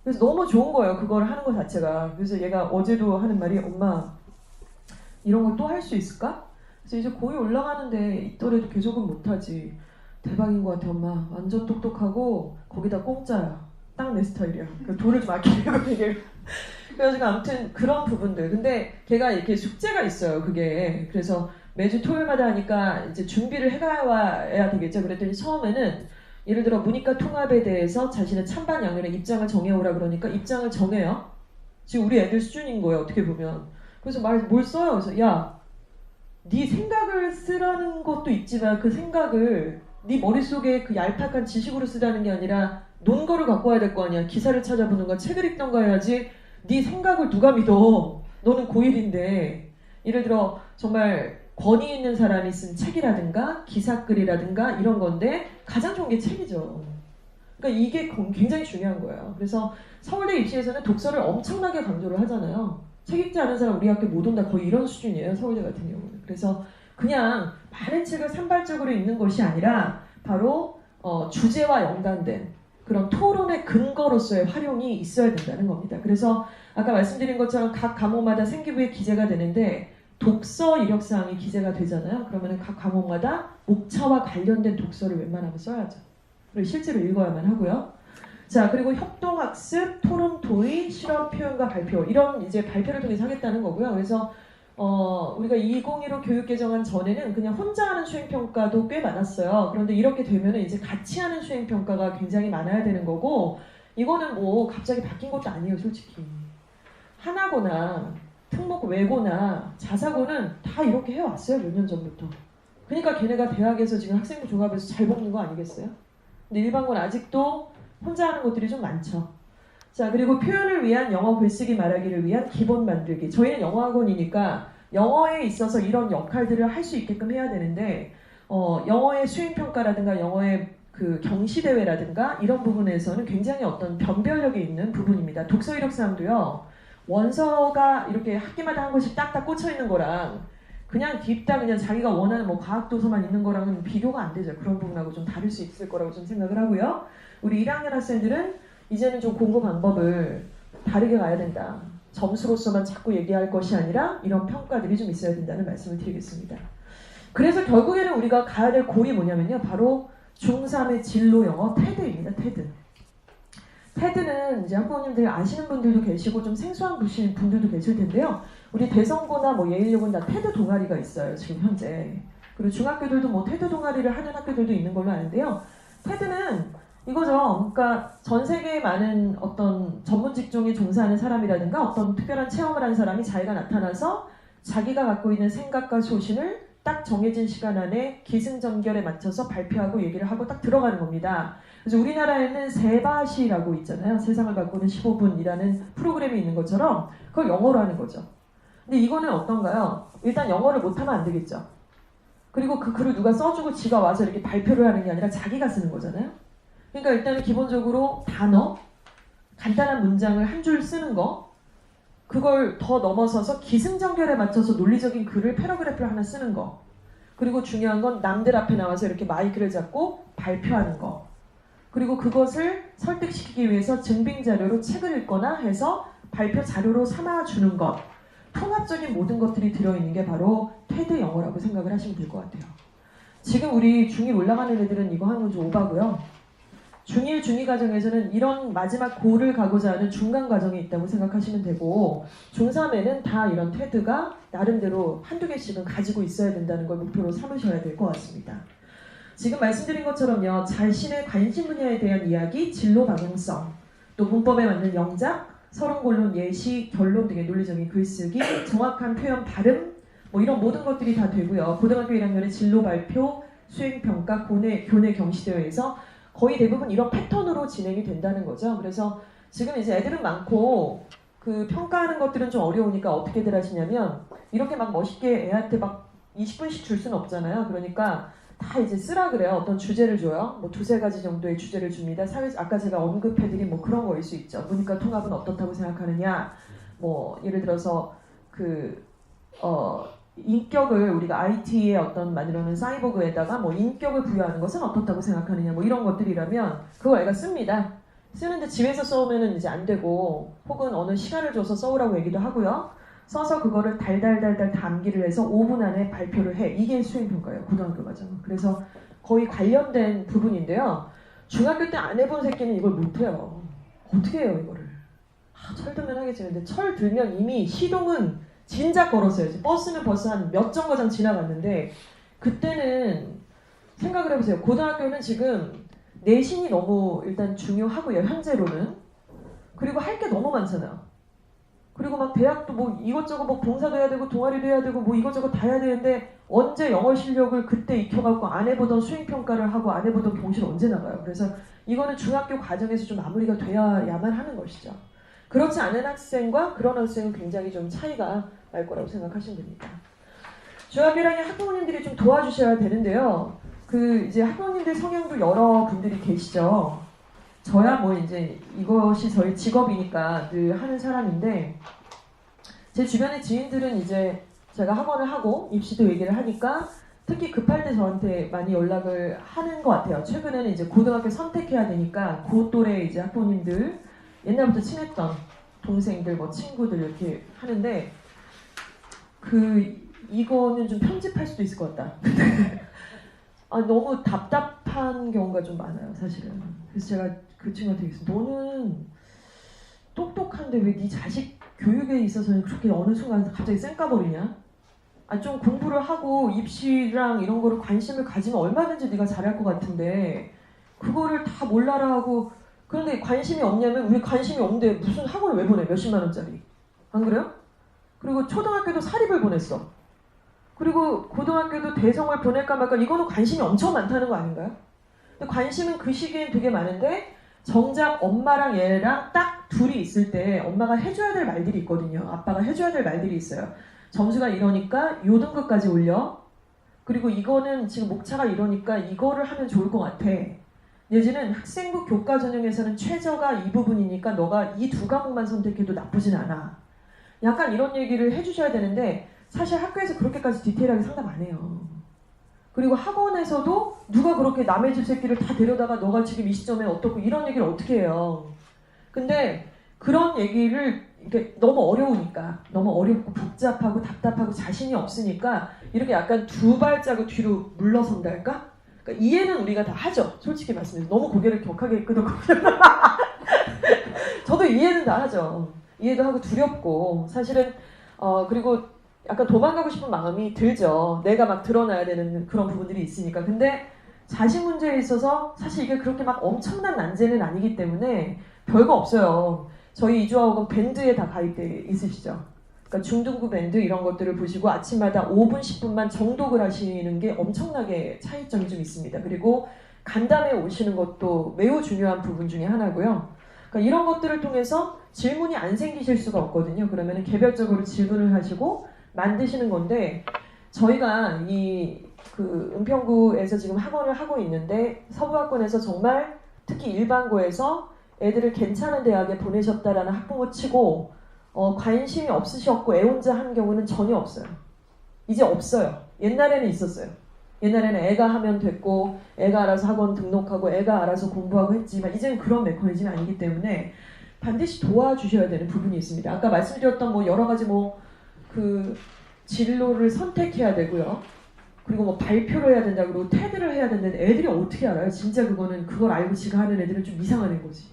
그래서 너무 좋은 거예요. 그걸 하는 것 자체가. 그래서 얘가 어제도 하는 말이 엄마 이런 걸 또 할 수 있을까? 그래서 이제 고2 올라가는데 이 또래도 계속은 못하지. 대박인 것 같아 엄마. 완전 똑똑하고 거기다 공짜야. 딱 내 스타일이야. 돈을 좀 아끼려고 얘기를. 그래가지고 아무튼 그런 부분들. 근데 걔가 이렇게 숙제가 있어요. 그게. 그래서 매주 토요일마다 하니까 이제 준비를 해가야 되겠죠. 그랬더니 처음에는 예를 들어 문이과 통합에 대해서 자신의 찬반 양면의 입장을 정해오라 그러니까 입장을 정해요. 지금 우리 애들 수준인 거예요. 어떻게 보면. 그래서 뭘 써요. 그래서 야, 네 생각을 쓰라는 것도 있지만 그 생각을 네 머릿속에 그 얄팍한 지식으로 쓰라는 게 아니라 논거를 갖고 와야 될 거 아니야. 기사를 찾아보는가 책을 읽던가 해야지. 네 생각을 누가 믿어. 너는 고1인데. 예를 들어 정말 권위 있는 사람이 쓴 책이라든가 기사글이라든가 이런 건데 가장 좋은 게 책이죠. 그러니까 이게 굉장히 중요한 거예요. 그래서 서울대 입시에서는 독서를 엄청나게 강조를 하잖아요. 책 읽지 않은 사람 우리 학교 못 온다. 거의 이런 수준이에요. 서울대 같은 경우는. 그래서 그냥 많은 책을 산발적으로 읽는 것이 아니라 바로 주제와 연관된 그런 토론의 근거로서의 활용이 있어야 된다는 겁니다. 그래서 아까 말씀드린 것처럼 각 과목마다 생기부에 기재가 되는데 독서 이력사항이 기재가 되잖아요. 그러면 각 과목마다 목차와 관련된 독서를 웬만하면 써야죠. 그리고 실제로 읽어야만 하고요. 자, 그리고 협동학습, 토론 토의, 실험 표현과 발표 이런 이제 발표를 통해서 하겠다는 거고요. 그래서 우리가 2015 교육 개정안 전에는 그냥 혼자 하는 수행평가도 꽤 많았어요. 그런데 이렇게 되면 이제 같이 하는 수행평가가 굉장히 많아야 되는 거고 이거는 갑자기 바뀐 것도 아니에요. 솔직히. 하나고나 특목 외고나 자사고는 다 이렇게 해왔어요. 몇 년 전부터. 그러니까 걔네가 대학에서 지금 학생부 종합에서 잘 뽑는 거 아니겠어요? 근데 일반고는 아직도 혼자 하는 것들이 좀 많죠. 자, 그리고 표현을 위한 영어 글쓰기 말하기를 위한 기본 만들기. 저희는 영어학원이니까 영어에 있어서 이런 역할들을 할 수 있게끔 해야 되는데 영어의 수행평가라든가 영어의 그 경시대회라든가 이런 부분에서는 굉장히 어떤 변별력이 있는 부분입니다. 독서 이력사항도요. 원서가 이렇게 학기마다 한 권씩 딱딱 꽂혀 있는 거랑 그냥 딥다 그냥 자기가 원하는 과학도서만 있는 거랑은 비교가 안 되죠. 그런 부분하고 좀 다를 수 있을 거라고 좀 생각을 하고요. 우리 1학년 학생들은 이제는 좀 공부 방법을 다르게 가야 된다. 점수로서만 자꾸 얘기할 것이 아니라 이런 평가들이 좀 있어야 된다는 말씀을 드리겠습니다. 그래서 결국에는 우리가 가야 될 골이 뭐냐면요. 바로 중3의 진로 영어 테드입니다. 테드. 테드는 이제 학부모님들이 아시는 분들도 계시고 좀 생소한 분들도 계실 텐데요. 우리 대성고나 예일여고는 다 테드 동아리가 있어요. 지금 현재. 그리고 중학교들도 테드 동아리를 하는 학교들도 있는 걸로 아는데요. 테드는 이거죠. 그러니까 전 세계에 많은 어떤 전문 직종에 종사하는 사람이라든가 어떤 특별한 체험을 한 사람이 자기가 나타나서 자기가 갖고 있는 생각과 소신을 딱 정해진 시간 안에 기승전결에 맞춰서 발표하고 얘기를 하고 딱 들어가는 겁니다. 그래서 우리나라에는 세바시라고 있잖아요. 세상을 바꾸는 15분이라는 프로그램이 있는 것처럼 그걸 영어로 하는 거죠. 근데 이거는 어떤가요? 일단 영어를 못하면 안 되겠죠. 그리고 그 글을 누가 써주고 지가 와서 이렇게 발표를 하는 게 아니라 자기가 쓰는 거잖아요. 그러니까 일단은 기본적으로 단어, 간단한 문장을 한 줄 쓰는 거, 그걸 더 넘어서서 기승전결에 맞춰서 논리적인 글을 패러그래프를 하나 쓰는 거, 그리고 중요한 건 남들 앞에 나와서 이렇게 마이크를 잡고 발표하는 거, 그리고 그것을 설득시키기 위해서 증빙 자료로 책을 읽거나 해서 발표 자료로 삼아주는 것, 통합적인 모든 것들이 들어있는 게 바로 테드 영어라고 생각을 하시면 될 것 같아요. 지금 우리 중1 올라가는 애들은 이거 하는 건 좀 오바고요. 중1, 중2 과정에서는 이런 마지막 고를 가고자 하는 중간 과정이 있다고 생각하시면 되고, 중3에는 다 이런 테드가 나름대로 한두 개씩은 가지고 있어야 된다는 걸 목표로 삼으셔야 될 것 같습니다. 지금 말씀드린 것처럼요, 자신의 관심 분야에 대한 이야기, 진로 방향성, 또 문법에 맞는 영작, 서론곤론, 예시, 결론 등의 논리적인 글쓰기, 정확한 표현, 발음, 뭐 이런 모든 것들이 다 되고요. 고등학교 1학년의 진로 발표, 수행평가, 교내 경시대회에서 거의 대부분 이런 패턴으로 진행이 된다는 거죠. 그래서 지금 이제 애들은 많고 그 평가하는 것들은 좀 어려우니까 어떻게들 하시냐면 이렇게 막 멋있게 애한테 막 20분씩 줄 수는 없잖아요. 그러니까 다 이제 쓰라 그래요. 어떤 주제를 줘요. 뭐 두세 가지 정도의 주제를 줍니다. 아까 제가 언급해드린 뭐 그런 거일 수 있죠. 문과 통합은 어떻다고 생각하느냐. 뭐 예를 들어서 인격을 우리가 IT의 어떤 만들어놓은 사이보그에다가 뭐 인격을 부여하는 것은 어떻다고 생각하느냐 뭐 이런 것들이라면 그걸 애가 씁니다. 쓰는데 집에서 써오면은 이제 안 되고 혹은 어느 시간을 줘서 써오라고 얘기도 하고요. 써서 그거를 달달달달 암기를 해서 5분 안에 발표를 해. 이게 수행평가예요. 고등학교 과정은. 그래서 거의 관련된 부분인데요. 중학교 때 안 해본 새끼는 이걸 못해요. 어떻게 해요 이거를. 철 들면 하겠지만 근데 철 들면 이미 시동은 진작 걸었어요. 버스는 벌써 한 몇 정거장 지나갔는데 그때는 생각을 해보세요. 고등학교는 지금 내신이 너무 일단 중요하고요. 현재로는. 그리고 할 게 너무 많잖아요. 그리고 막 대학도 뭐 이것저것 뭐 봉사도 해야 되고 동아리도 해야 되고 뭐 이것저것 다 해야 되는데 언제 영어 실력을 그때 익혀갖고 안 해보던 수행평가를 하고 안 해보던 경시를 언제 나가요. 그래서 이거는 중학교 과정에서 좀 마무리가 돼야만 하는 것이죠. 그렇지 않은 학생과 그런 학생은 굉장히 좀 차이가 날 거라고 생각하시면 됩니다. 중학교 1학년 학부모님들이 좀 도와주셔야 되는데요. 이제 학부모님들 성향도 여러 분들이 계시죠. 저야 뭐 이제 이것이 저희 직업이니까 늘 하는 사람인데 제 주변의 지인들은 이제 제가 학원을 하고 입시도 얘기를 하니까 특히 급할 때 저한테 많이 연락을 하는 것 같아요. 최근에는 이제 고등학교 선택해야 되니까 그 또래 이제 학부모님들 옛날부터 친했던 동생들, 뭐 친구들 이렇게 하는데 이거는 좀 편집할 수도 있을 것 같다. 너무 답답한 경우가 좀 많아요, 사실은. 그래서 제가 그 친구한테 얘기했어요. 너는 똑똑한데 왜 네 자식 교육에 있어서는 그렇게 어느 순간 갑자기 쌩까버리냐? 좀 공부를 하고 입시랑 이런 거를 관심을 가지면 얼마든지 네가 잘할 것 같은데 그거를 다 몰라라 하고 그런데 관심이 없냐면 왜 관심이 없는데 무슨 학원을 왜 보내? 몇십만 원짜리. 안 그래요? 그리고 초등학교도 사립을 보냈어. 그리고 고등학교도 대성을 보낼까 말까 이거는 관심이 엄청 많다는 거 아닌가요? 근데 관심은 그 시기엔 되게 많은데 정작 엄마랑 얘랑 딱 둘이 있을 때 엄마가 해줘야 될 말들이 있거든요. 아빠가 해줘야 될 말들이 있어요. 점수가 이러니까 요 등급까지 올려. 그리고 이거는 지금 목차가 이러니까 이거를 하면 좋을 것 같아. 내지는 학생부 교과 전형에서는 최저가 이 부분이니까 너가 이 두 과목만 선택해도 나쁘진 않아. 약간 이런 얘기를 해주셔야 되는데 사실 학교에서 그렇게까지 디테일하게 상담 안 해요. 그리고 학원에서도 누가 그렇게 남의 집 새끼를 다 데려다가 너가 지금 이 시점에 어떻고 이런 얘기를 어떻게 해요. 근데 그런 얘기를 이렇게 너무 어려우니까 너무 어렵고 복잡하고 답답하고 자신이 없으니까 이렇게 약간 두 발자국 뒤로 물러선달까? 그러니까 이해는 우리가 다 하죠. 솔직히 말씀드려서 너무 고개를 격하게 끄덕고 저도 이해는 다 하죠. 이해도 하고 두렵고 사실은 그리고 약간 도망가고 싶은 마음이 들죠. 내가 막 드러나야 되는 그런 부분들이 있으니까. 근데 자식 문제에 있어서 사실 이게 그렇게 막 엄청난 난제는 아니기 때문에 별거 없어요. 저희 이주아학원 밴드에 다 가입돼 있으시죠. 그러니까 중등부 밴드 이런 것들을 보시고 아침마다 5분, 10분만 정독을 하시는 게 엄청나게 차이점이 좀 있습니다. 그리고 간담회 오시는 것도 매우 중요한 부분 중에 하나고요. 그러니까 이런 것들을 통해서 질문이 안 생기실 수가 없거든요. 그러면 개별적으로 질문을 하시고 만드시는 건데 저희가 그 은평구에서 지금 학원을 하고 있는데 서부학군에서 정말 특히 일반고에서 애들을 괜찮은 대학에 보내셨다라는 학부모 치고 관심이 없으셨고 애혼자 한 경우는 전혀 없어요. 이제 없어요. 옛날에는 있었어요. 옛날에는 애가 하면 됐고 애가 알아서 학원 등록하고 애가 알아서 공부하고 했지만 이제는 그런 메커니즘이 아니기 때문에 반드시 도와주셔야 되는 부분이 있습니다. 아까 말씀드렸던 뭐 여러 가지 그 진로를 선택해야 되고요. 그리고 뭐 발표를 해야 된다 그러고 테드를 해야 된다는데 애들이 어떻게 알아요? 진짜 그걸 알고 지가 하는 애들은 좀 이상한 애인 거지.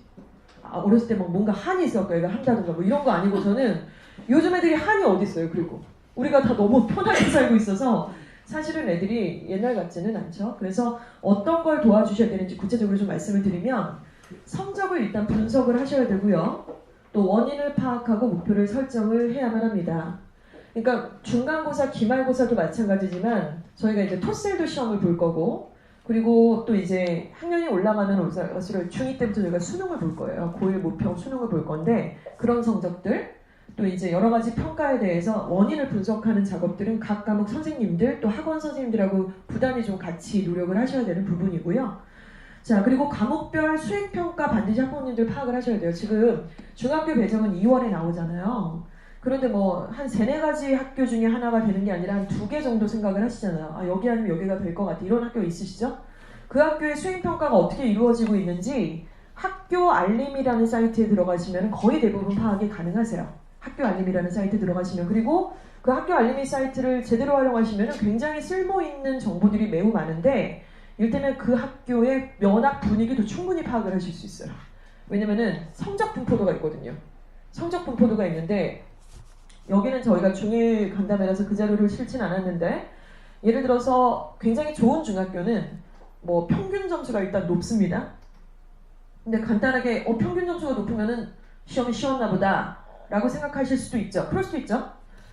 어렸을 때 막 뭔가 한이 있었고 애가 한다든가 뭐 이런 거 아니고서는 요즘 애들이 한이 어디 있어요. 그리고 우리가 다 너무 편하게 살고 있어서 사실은 애들이 옛날 같지는 않죠. 그래서 어떤 걸 도와주셔야 되는지 구체적으로 좀 말씀을 드리면 성적을 일단 분석을 하셔야 되고요. 또 원인을 파악하고 목표를 설정을 해야만 합니다. 그러니까 중간고사, 기말고사도 마찬가지지만 저희가 이제 토셀도 시험을 볼 거고 그리고 또 이제 학년이 올라가면 올수록 중2 때부터 저희가 수능을 볼 거예요. 고1 모평 수능을 볼 건데 그런 성적들 또 이제 여러 가지 평가에 대해서 원인을 분석하는 작업들은 각 과목 선생님들 또 학원 선생님들하고 부단히 좀 같이 노력을 하셔야 되는 부분이고요. 자, 그리고 과목별 수행평가 반드시 학부모님들 파악을 하셔야 돼요. 지금 중학교 배정은 2월에 나오잖아요. 그런데 뭐 한 3-4가지 학교 중에 하나가 되는 게 아니라 한 2개 정도 생각을 하시잖아요. 여기 아니면 여기가 될 것 같아. 이런 학교 있으시죠? 그 학교의 수행평가가 어떻게 이루어지고 있는지 학교 알림이라는 사이트에 들어가시면 거의 대부분 파악이 가능하세요. 학교 알림이라는 사이트에 들어가시면 그리고 그 학교 알림이 사이트를 제대로 활용하시면 굉장히 쓸모있는 정보들이 매우 많은데 이를테면 그 학교의 면학 분위기도 충분히 파악을 하실 수 있어요. 왜냐면은 성적 분포도가 있거든요. 성적 분포도가 있는데 여기는 저희가 중1 간담회라서 그 자료를 실지는 않았는데 예를 들어서 굉장히 좋은 중학교는 뭐 평균 점수가 일단 높습니다. 근데 간단하게 평균 점수가 높으면은 시험이 쉬웠나 보다 라고 생각하실 수도 있죠. 그럴 수도 있죠.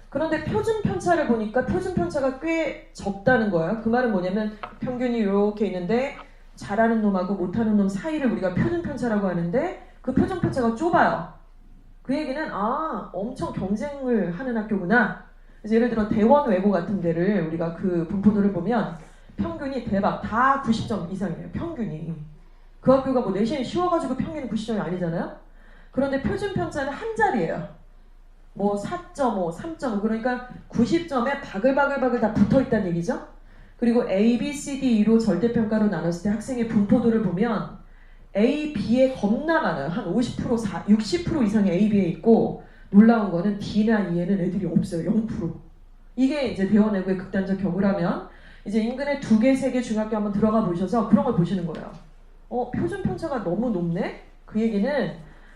그런데 표준 편차를 보니까 표준 편차가 꽤 적다는 거예요. 그 말은 뭐냐면 평균이 이렇게 있는데 잘하는 놈하고 못하는 놈 사이를 우리가 표준 편차라고 하는데 그 표준 편차가 좁아요. 그 얘기는 엄청 경쟁을 하는 학교구나. 그래서 예를 들어 대원 외고 같은 데를 우리가 그 분포도를 보면 평균이 대박 다 90점 이상이에요. 평균이. 그 학교가 뭐 내신이 쉬워가지고 평균이 90점이 아니잖아요. 그런데 표준 편차는 한 자리예요. 뭐 4.5, 3.5 그러니까 90점에 바글바글바글 다 붙어있다는 얘기죠. 그리고 A, B, C, D로 절대평가로 나눴을 때 학생의 분포도를 보면 A, B에 겁나 많아요. 한 50%, 60% 이상의 A, B에 있고 놀라운 거는 D나 E에는 애들이 없어요. 0%. 이게 이제 대원외고의 극단적 경우라면 이제 인근에 2개, 3개 중학교 한번 들어가 보셔서 그런 걸 보시는 거예요. 표준 편차가 너무 높네? 그 얘기는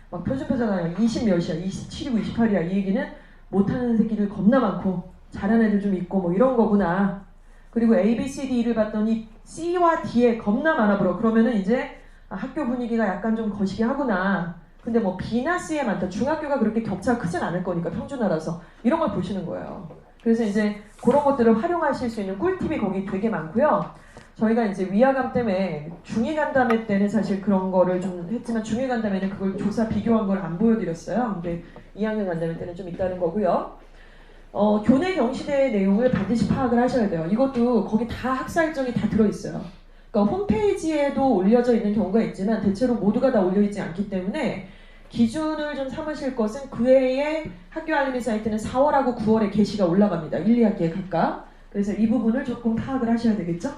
막 표준 편차가 20 몇이야, 27이고 28이야. 이 얘기는 못하는 새끼들 겁나 많고 잘하는 애들 좀 있고 뭐 이런 거구나. 그리고 A, B, C, D를 봤더니 C와 D에 겁나 많아 보여. 그러면은 이제 학교 분위기가 약간 좀 거시기 하구나. 근데 뭐 B나 C에 많다. 중학교가 그렇게 격차가 크진 않을 거니까 평준화라서 이런 걸 보시는 거예요. 그래서 이제 그런 것들을 활용하실 수 있는 꿀팁이 거기 되게 많고요. 저희가 이제 위화감 때문에 중2 간담회 때는 사실 그런 거를 좀 했지만 중1 간담회는 그걸 조사 비교한 걸 안 보여드렸어요. 근데 2학년 간담회 때는 좀 있다는 거고요. 교내 경시대의 내용을 반드시 파악을 하셔야 돼요. 이것도 거기 다 학사 일정이 다 들어있어요. 그러니까 홈페이지에도 올려져 있는 경우가 있지만 대체로 모두가 다 올려있지 않기 때문에 기준을 좀 삼으실 것은 그 해에 학교 알림이 사이트는 4월하고 9월에 게시가 올라갑니다. 1, 2학기에 각각. 그래서 이 부분을 조금 파악을 하셔야 되겠죠?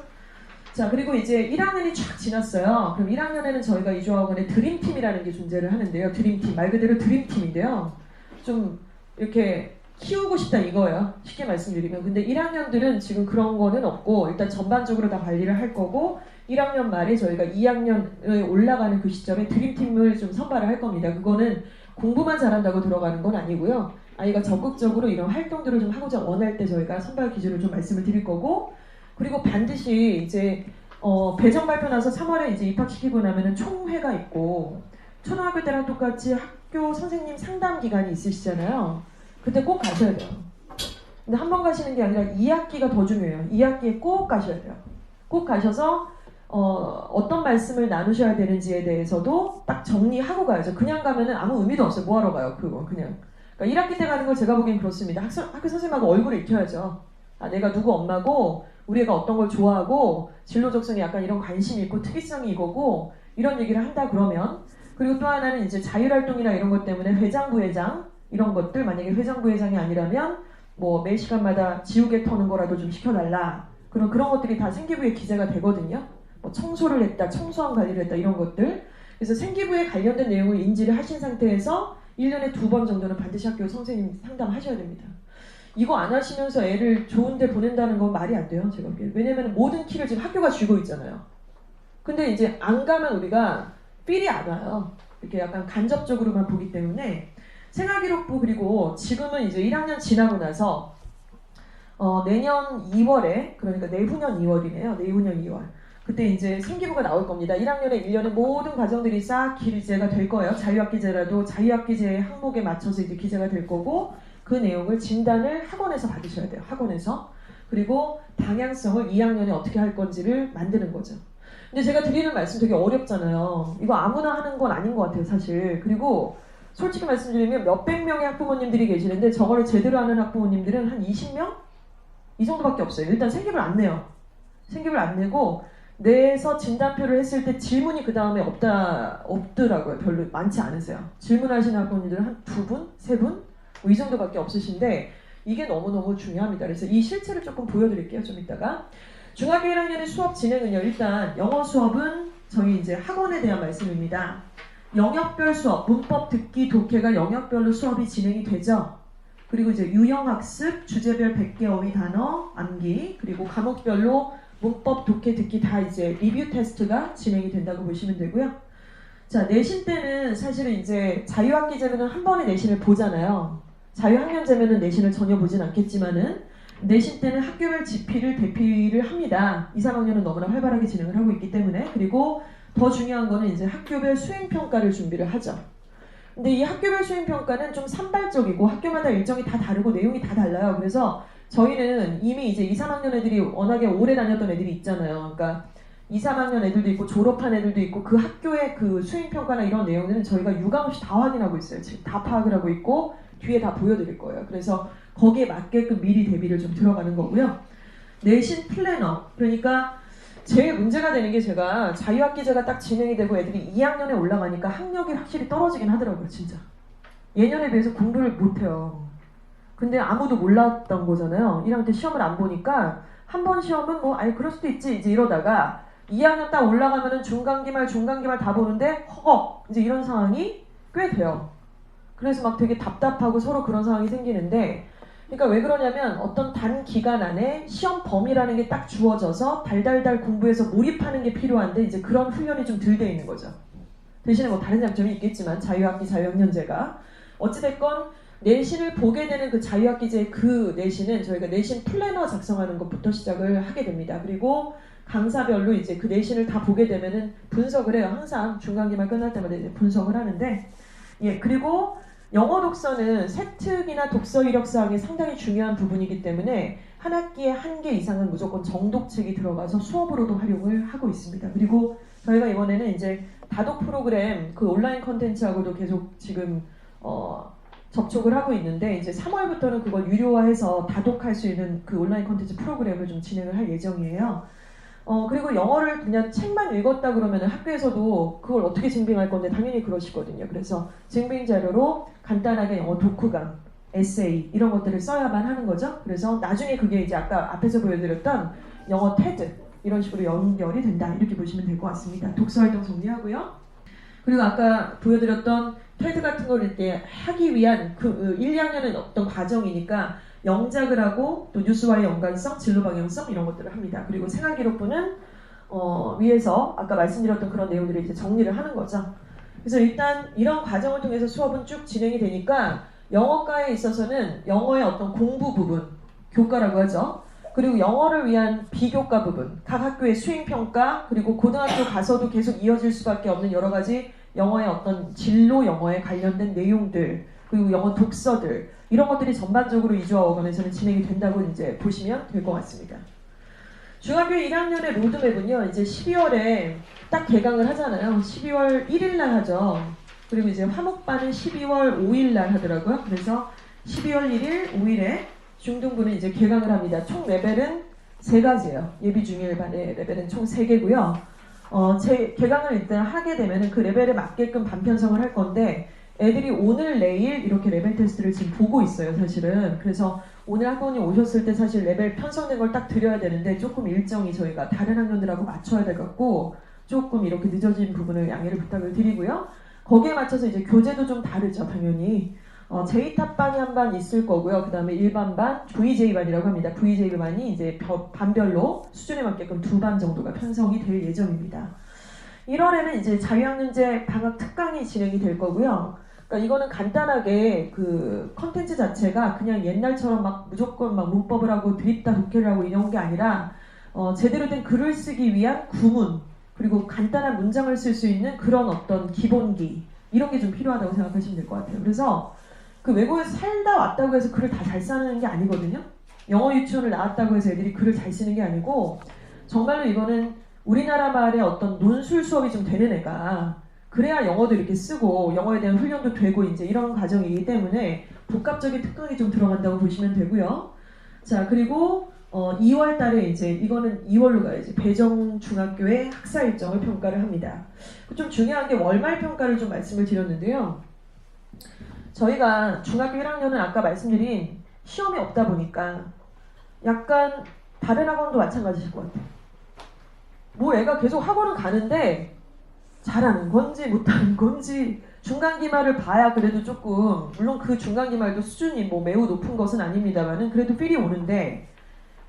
자, 그리고 이제 1학년이 쫙 지났어요. 그럼 1학년에는 저희가 이조학원에 드림팀이라는 게 존재를 하는데요. 드림팀, 말 그대로 드림팀인데요. 좀 이렇게 키우고 싶다 이거예요. 쉽게 말씀드리면. 근데 1학년들은 지금 그런 거는 없고 일단 전반적으로 다 관리를 할 거고 1학년 말에 저희가 2학년에 올라가는 그 시점에 드림팀을 좀 선발을 할 겁니다. 그거는 공부만 잘한다고 들어가는 건 아니고요. 아이가 적극적으로 이런 활동들을 좀 하고자 원할 때 저희가 선발 기준을 좀 말씀을 드릴 거고 그리고 반드시 이제 배정 발표 나서 3월에 이제 입학시키고 나면은 총회가 있고 초등학교 때랑 똑같이 학교 선생님 상담 기간이 있으시잖아요. 그때 꼭 가셔야 돼요. 근데 한 번 가시는 게 아니라 2학기가 더 중요해요. 2학기에 꼭 가셔야 돼요. 꼭 가셔서 어떤 말씀을 나누셔야 되는지에 대해서도 딱 정리하고 가야죠. 그냥 가면은 아무 의미도 없어요. 뭐하러 가요? 그거 그냥. 그러니까 1학기 때 가는 걸 제가 보기엔 그렇습니다. 학교 선생님하고 얼굴을 익혀야죠. 아, 내가 누구 엄마고 우리 애가 어떤 걸 좋아하고 진로 적성에 약간 이런 관심이 있고 특이성이 이거고 이런 얘기를 한다 그러면, 그리고 또 하나는 이제 자율활동이나 이런 것 때문에 회장, 부회장 이런 것들, 만약에 회장, 부회장이 아니라면 뭐 매 시간마다 지우개 터는 거라도 좀 시켜달라. 그런 것들이 다 생기부에 기재가 되거든요. 뭐 청소를 했다, 청소한 관리를 했다 이런 것들. 그래서 생기부에 관련된 내용을 인지를 하신 상태에서 1년에 2번 정도는 반드시 학교 선생님 상담하셔야 됩니다. 이거 안 하시면서 애를 좋은 데 보낸다는 건 말이 안 돼요, 제가 보기엔. 왜냐면 모든 키를 지금 학교가 쥐고 있잖아요. 근데 이제 안 가면 우리가 필이 안 와요. 이렇게 약간 간접적으로만 보기 때문에 생활기록부, 그리고 지금은 이제 1학년 지나고 나서 내년 2월에, 그러니까 내후년 2월이네요. 내후년 2월. 그때 이제 생기부가 나올 겁니다. 1학년에 1년에 모든 과정들이 싹 기재가 될 거예요. 자유학기제라도 자유학기제 항목에 맞춰서 이제 기재가 될 거고, 그 내용을 진단을 학원에서 받으셔야 돼요. 학원에서. 그리고 방향성을 2학년에 어떻게 할 건지를 만드는 거죠. 근데 제가 드리는 말씀 되게 어렵잖아요. 이거 아무나 하는 건 아닌 것 같아요, 사실. 그리고 솔직히 말씀드리면 몇백 명의 학부모님들이 계시는데 저거를 제대로 하는 학부모님들은 한 20명? 이 정도밖에 없어요. 일단 생기부를 안 내요. 생기부를 안 내고 내서 진단표를 했을 때 질문이 그 다음에 없더라고요. 별로 많지 않으세요. 질문하시는 학부모님들은 한 2분? 3분? 뭐 이 정도밖에 없으신데 이게 너무너무 중요합니다. 그래서 이 실체를 조금 보여드릴게요. 좀 이따가. 중학교 1학년의 수업 진행은요. 일단 영어 수업은 저희 이제 학원에 대한 말씀입니다. 영역별 수업, 문법, 듣기, 독해가 영역별로 수업이 진행이 되죠. 그리고 이제 유형학습, 주제별 100개 어휘 단어, 암기, 그리고 과목별로 문법, 독해, 듣기 다 이제 리뷰 테스트가 진행이 된다고 보시면 되고요. 자, 내신 때는 사실은 이제 자유학기제면은 한 번에 내신을 보잖아요. 자유학년제면은 내신을 전혀 보진 않겠지만은 내신 때는 학교별 지필을 대필을 합니다. 2, 3학년은 너무나 활발하게 진행을 하고 있기 때문에. 그리고 더 중요한 거는 이제 학교별 수행평가를 준비를 하죠. 근데 이 학교별 수행평가는 좀 산발적이고 학교마다 일정이 다 다르고 내용이 다 달라요. 그래서 저희는 이미 이제 2, 3학년 애들이 워낙에 오래 다녔던 애들이 있잖아요. 그러니까 2, 3학년 애들도 있고 졸업한 애들도 있고 그 학교의 그 수행평가나 이런 내용들은 저희가 유감없이 다 확인하고 있어요. 지금 다 파악을 하고 있고 뒤에 다 보여드릴 거예요. 그래서 거기에 맞게끔 미리 대비를 좀 들어가는 거고요. 내신 플래너, 그러니까 제일 문제가 되는 게 제가 자유학기제가 딱 진행이 되고 애들이 2학년에 올라가니까 학력이 확실히 떨어지긴 하더라고요. 진짜. 예년에 비해서 공부를 못해요. 근데 아무도 몰랐던 거잖아요. 1학년 때 시험을 안 보니까 한 번 시험은 뭐 아니 그럴 수도 있지 이제 이러다가 2학년 딱 올라가면은 중간기말 다 보는데 허걱 이제 이런 상황이 꽤 돼요. 그래서 막 되게 답답하고 서로 그런 상황이 생기는데, 그러니까 왜 그러냐면 어떤 단기간 안에 시험 범위라는 게 딱 주어져서 달달달 공부해서 몰입하는 게 필요한데 이제 그런 훈련이 좀 덜 돼 있는 거죠. 대신에 뭐 다른 장점이 있겠지만 자유학기 자유학년제가 어찌됐건 내신을 보게 되는 그 자유학기제 그 내신은 저희가 내신 플래너 작성하는 것부터 시작을 하게 됩니다. 그리고 강사별로 이제 그 내신을 다 보게 되면은 분석을 해요. 항상 중간기말 끝날 때마다 이제 분석을 하는데, 예, 그리고 영어 독서는 세특이나 독서 이력 사항이 상당히 중요한 부분이기 때문에 한 학기에 1개 이상은 무조건 정독책이 들어가서 수업으로도 활용을 하고 있습니다. 그리고 저희가 이번에는 이제 다독 프로그램 그 온라인 컨텐츠하고도 계속 지금 접촉을 하고 있는데 이제 3월부터는 그걸 유료화해서 다독할 수 있는 그 온라인 컨텐츠 프로그램을 좀 진행을 할 예정이에요. 그리고 영어를 그냥 책만 읽었다 그러면 학교에서도 그걸 어떻게 증빙할 건데 당연히 그러시거든요. 그래서 증빙 자료로 간단하게 영어 독후감, 에세이 이런 것들을 써야만 하는 거죠. 그래서 나중에 그게 이제 아까 앞에서 보여드렸던 영어 테드 이런 식으로 연결이 된다. 이렇게 보시면 될 것 같습니다. 독서활동 정리하고요. 그리고 아까 보여드렸던 테드 같은 걸 이렇게 하기 위한 그 1, 2학년은 어떤 과정이니까 영작을 하고 또 뉴스와의 연관성, 진로 방향성 이런 것들을 합니다. 그리고 생활기록부는 위에서 아까 말씀드렸던 그런 내용들을 이제 정리를 하는 거죠. 그래서 일단 이런 과정을 통해서 수업은 쭉 진행이 되니까 영어과에 있어서는 영어의 어떤 공부 부분, 교과라고 하죠. 그리고 영어를 위한 비교과 부분, 각 학교의 수행평가, 그리고 고등학교 가서도 계속 이어질 수밖에 없는 여러 가지 영어의 어떤 진로 영어에 관련된 내용들, 그리고 영어 독서들 이런 것들이 전반적으로 2주와 5권에서는 진행이 된다고 이제 보시면 될 것 같습니다. 중학교 1학년의 로드맵은요, 이제 12월에 딱 개강을 하잖아요. 12월 1일 날 하죠. 그리고 이제 화목반은 12월 5일 날 하더라고요. 그래서 12월 1일, 5일에 중등부는 이제 개강을 합니다. 총 레벨은 3가지예요. 예비 중일 반의 레벨은 총 3개고요. 제 개강을 일단 하게 되면은 그 레벨에 맞게끔 반편성을 할 건데 애들이 오늘 내일 이렇게 레벨 테스트를 지금 보고 있어요, 사실은. 그래서 오늘 학원이 오셨을 때 사실 레벨 편성된 걸 딱 드려야 되는데 조금 일정이 저희가 다른 학년들하고 맞춰야 될 것 같고 조금 이렇게 늦어진 부분을 양해를 부탁을 드리고요. 거기에 맞춰서 이제 교재도 좀 다르죠, 당연히. J탑반이 한 반 있을 거고요. 그 다음에 일반반, VJ반이라고 합니다. VJ반이 이제 반별로 수준에 맞게끔 2반 정도가 편성이 될 예정입니다. 1월에는 이제 자유학년제 방학 특강이 진행이 될 거고요. 그러니까 이거는 간단하게 그 컨텐츠 자체가 그냥 옛날처럼 막 무조건 막 문법을 하고 드립다 독해를 하고 이런 게 아니라 제대로 된 글을 쓰기 위한 구문 그리고 간단한 문장을 쓸 수 있는 그런 어떤 기본기 이런 게 좀 필요하다고 생각하시면 될 것 같아요. 그래서 그 외국에서 살다 왔다고 해서 글을 다 잘 쓰는 게 아니거든요. 영어 유치원을 나왔다고 해서 애들이 글을 잘 쓰는 게 아니고 정말로 이거는 우리나라 말의 어떤 논술 수업이 좀 되는 애가 그래야 영어도 이렇게 쓰고 영어에 대한 훈련도 되고 이제 이런 과정이기 때문에 복합적인 특강이 좀 들어간다고 보시면 되고요. 자, 그리고 2월 달에 이제 이거는 2월로 가야지 배정중학교의 학사 일정을 평가를 합니다. 좀 중요한 게 월말 평가를 좀 말씀을 드렸는데요. 저희가 중학교 1학년은 아까 말씀드린 시험이 없다 보니까 약간 다른 학원도 마찬가지일 것 같아요. 뭐 애가 계속 학원은 가는데 잘하는 건지 못하는 건지 중간기말을 봐야 그래도 조금 물론 그 중간기말도 수준이 뭐 매우 높은 것은 아닙니다만은 그래도 필이 오는데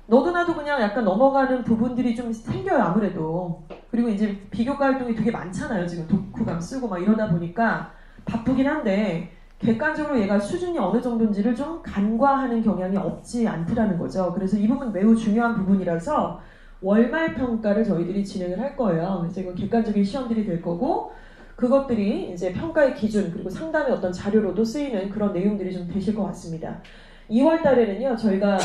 너도 나도 그냥 약간 넘어가는 부분들이 좀 생겨요 아무래도. 그리고 이제 비교과 활동이 되게 많잖아요 지금 독후감 쓰고 막 이러다 보니까 바쁘긴 한데 객관적으로 얘가 수준이 어느 정도인지를 좀 간과하는 경향이 없지 않더라는 거죠. 그래서 이 부분 매우 중요한 부분이라서 월말 평가를 저희들이 진행을 할 거예요. 그래서 이건 객관적인 시험들이 될 거고 그것들이 이제 평가의 기준 그리고 상담의 어떤 자료로도 쓰이는 그런 내용들이 좀 되실 것 같습니다. 2월 달에는요 저희가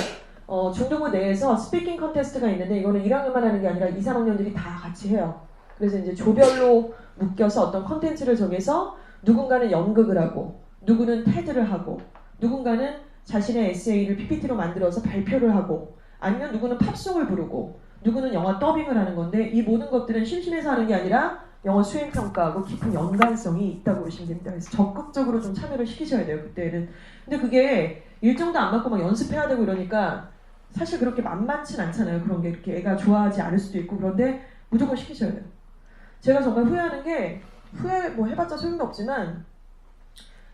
중등부 내에서 스피킹 컨테스트가 있는데 이거는 1학년만 하는 게 아니라 2, 3학년들이 다 같이 해요. 그래서 이제 조별로 묶여서 어떤 컨텐츠를 정해서 누군가는 연극을 하고 누구는 테드를 하고 누군가는 자신의 에세이를 PPT로 만들어서 발표를 하고 아니면 누구는 팝송을 부르고 누구는 영화 더빙을 하는 건데 이 모든 것들은 심심해서 하는 게 아니라 영어 수행평가하고 깊은 연관성이 있다고 보시면 됩니다. 그래서 적극적으로 좀 참여를 시키셔야 돼요. 그때는. 근데 그게 일정도 안 맞고 막 연습해야 되고 이러니까 사실 그렇게 만만치 않잖아요. 그런 게 이렇게 애가 좋아하지 않을 수도 있고 그런데 무조건 시키셔야 돼요. 제가 정말 후회하는 게 후회 뭐 해봤자 소용도 없지만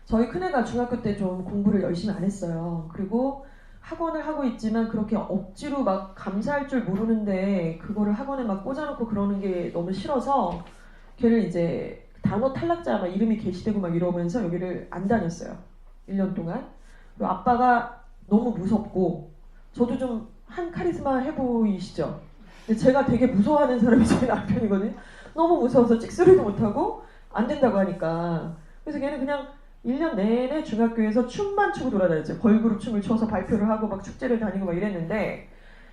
저희 큰애가 중학교 때 좀 공부를 열심히 안 했어요. 그리고 학원을 하고 있지만 그렇게 억지로 막 감사할 줄 모르는데 그거를 학원에 막 꽂아놓고 그러는 게 너무 싫어서 걔를 이제 단어 탈락자 막 이름이 게시되고 막 이러면서 여기를 안 다녔어요. 1년 동안. 그리고 아빠가 너무 무섭고 저도 좀 한 카리스마 해보이시죠? 근데 제가 되게 무서워하는 사람이 저희 남편이거든요. 너무 무서워서 찍소리도 못하고 안 된다고 하니까 그래서 걔는 그냥 1년 내내 중학교에서 춤만 추고 돌아다녔죠. 걸그룹 춤을 춰서 발표를 하고 막 축제를 다니고 막 이랬는데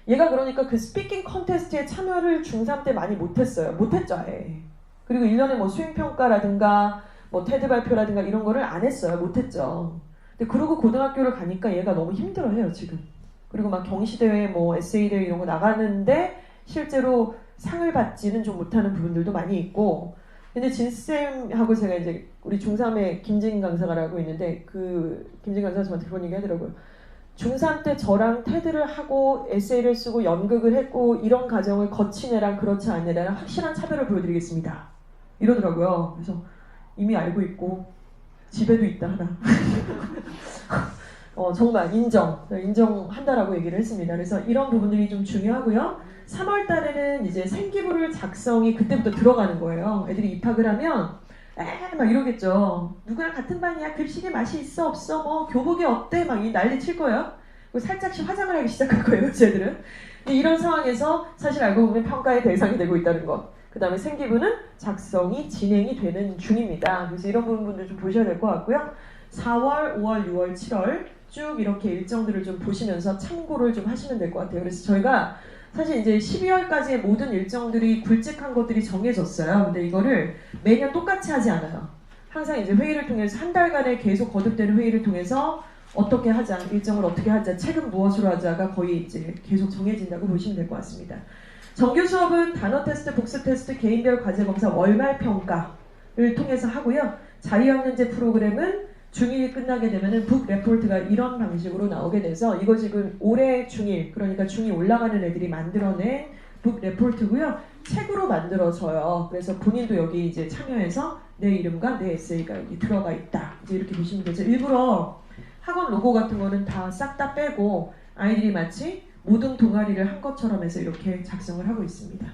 얘가 그러니까 그 스피킹 컨테스트에 참여를 중3 때 많이 못했어요. 못했죠 아예. 그리고 1년에 뭐 수행평가라든가 뭐 테드 발표라든가 이런 거를 안 했어요. 못했죠. 근데 그러고 고등학교를 가니까 얘가 너무 힘들어해요 지금. 그리고 막 경시대회 뭐 에세이대회 이런 거 나가는데 실제로 상을 받지는 좀 못하는 부분들도 많이 있고 근데 진쌤하고 제가 이제 우리 중3에 김진 강사가라고 있는데 그 김진 강사가 저한테 그런 얘기 하더라고요. 중3 때 저랑 테드를 하고 에세이를 쓰고 연극을 했고 이런 과정을 거친 애랑 그렇지 않은 애랑 확실한 차별을 보여드리겠습니다. 이러더라고요. 그래서 이미 알고 집에도 있다 하나. 정말 인정한다라고 얘기를 했습니다. 그래서 이런 부분들이 좀 중요하고요. 3월 달에는 이제 생기부를 작성이 그때부터 들어가는 거예요. 애들이 입학을 하면 막 이러겠죠. 누구랑 같은 반이야? 급식에 맛이 있어 없어? 뭐 교복이 어때? 막 이 난리 칠 거예요. 그리고 살짝씩 화장을 하기 시작할 거예요. 쟤들은. 이런 상황에서 사실 알고 보면 평가의 대상이 되고 있다는 것. 그 다음에 생기부는 작성이 진행이 되는 중입니다. 그래서 이런 부분들 좀 보셔야 될 것 같고요. 4월, 5월, 6월, 7월 쭉 이렇게 일정들을 좀 보시면서 참고를 좀 하시면 될 것 같아요. 그래서 저희가 사실 이제 12월까지의 모든 일정들이 굵직한 것들이 정해졌어요. 근데 이거를 매년 똑같이 하지 않아요. 항상 이제 회의를 통해서 한 달간의 계속 거듭되는 회의를 통해서 어떻게 하자, 일정을 어떻게 하자, 책은 무엇으로 하자가 거의 이제 계속 정해진다고 보시면 될 것 같습니다. 정규 수업은 단어 테스트, 복습 테스트, 개인별 과제 검사, 월말 평가를 통해서 하고요. 자유학년제 프로그램은 중1이 끝나게 되면은 북 레포트가 이런 방식으로 나오게 돼서 이거 지금 올해 중1, 그러니까 중2 올라가는 애들이 만들어낸 북 레포트고요. 책으로 만들어져요. 그래서 본인도 여기 이제 참여해서 내 이름과 내 에세이가 여기 들어가 있다. 이제 이렇게 보시면 되죠. 일부러 학원 로고 같은 거는 다 싹 다 빼고 아이들이 마치 모든 동아리를 한 것처럼 해서 이렇게 작성을 하고 있습니다.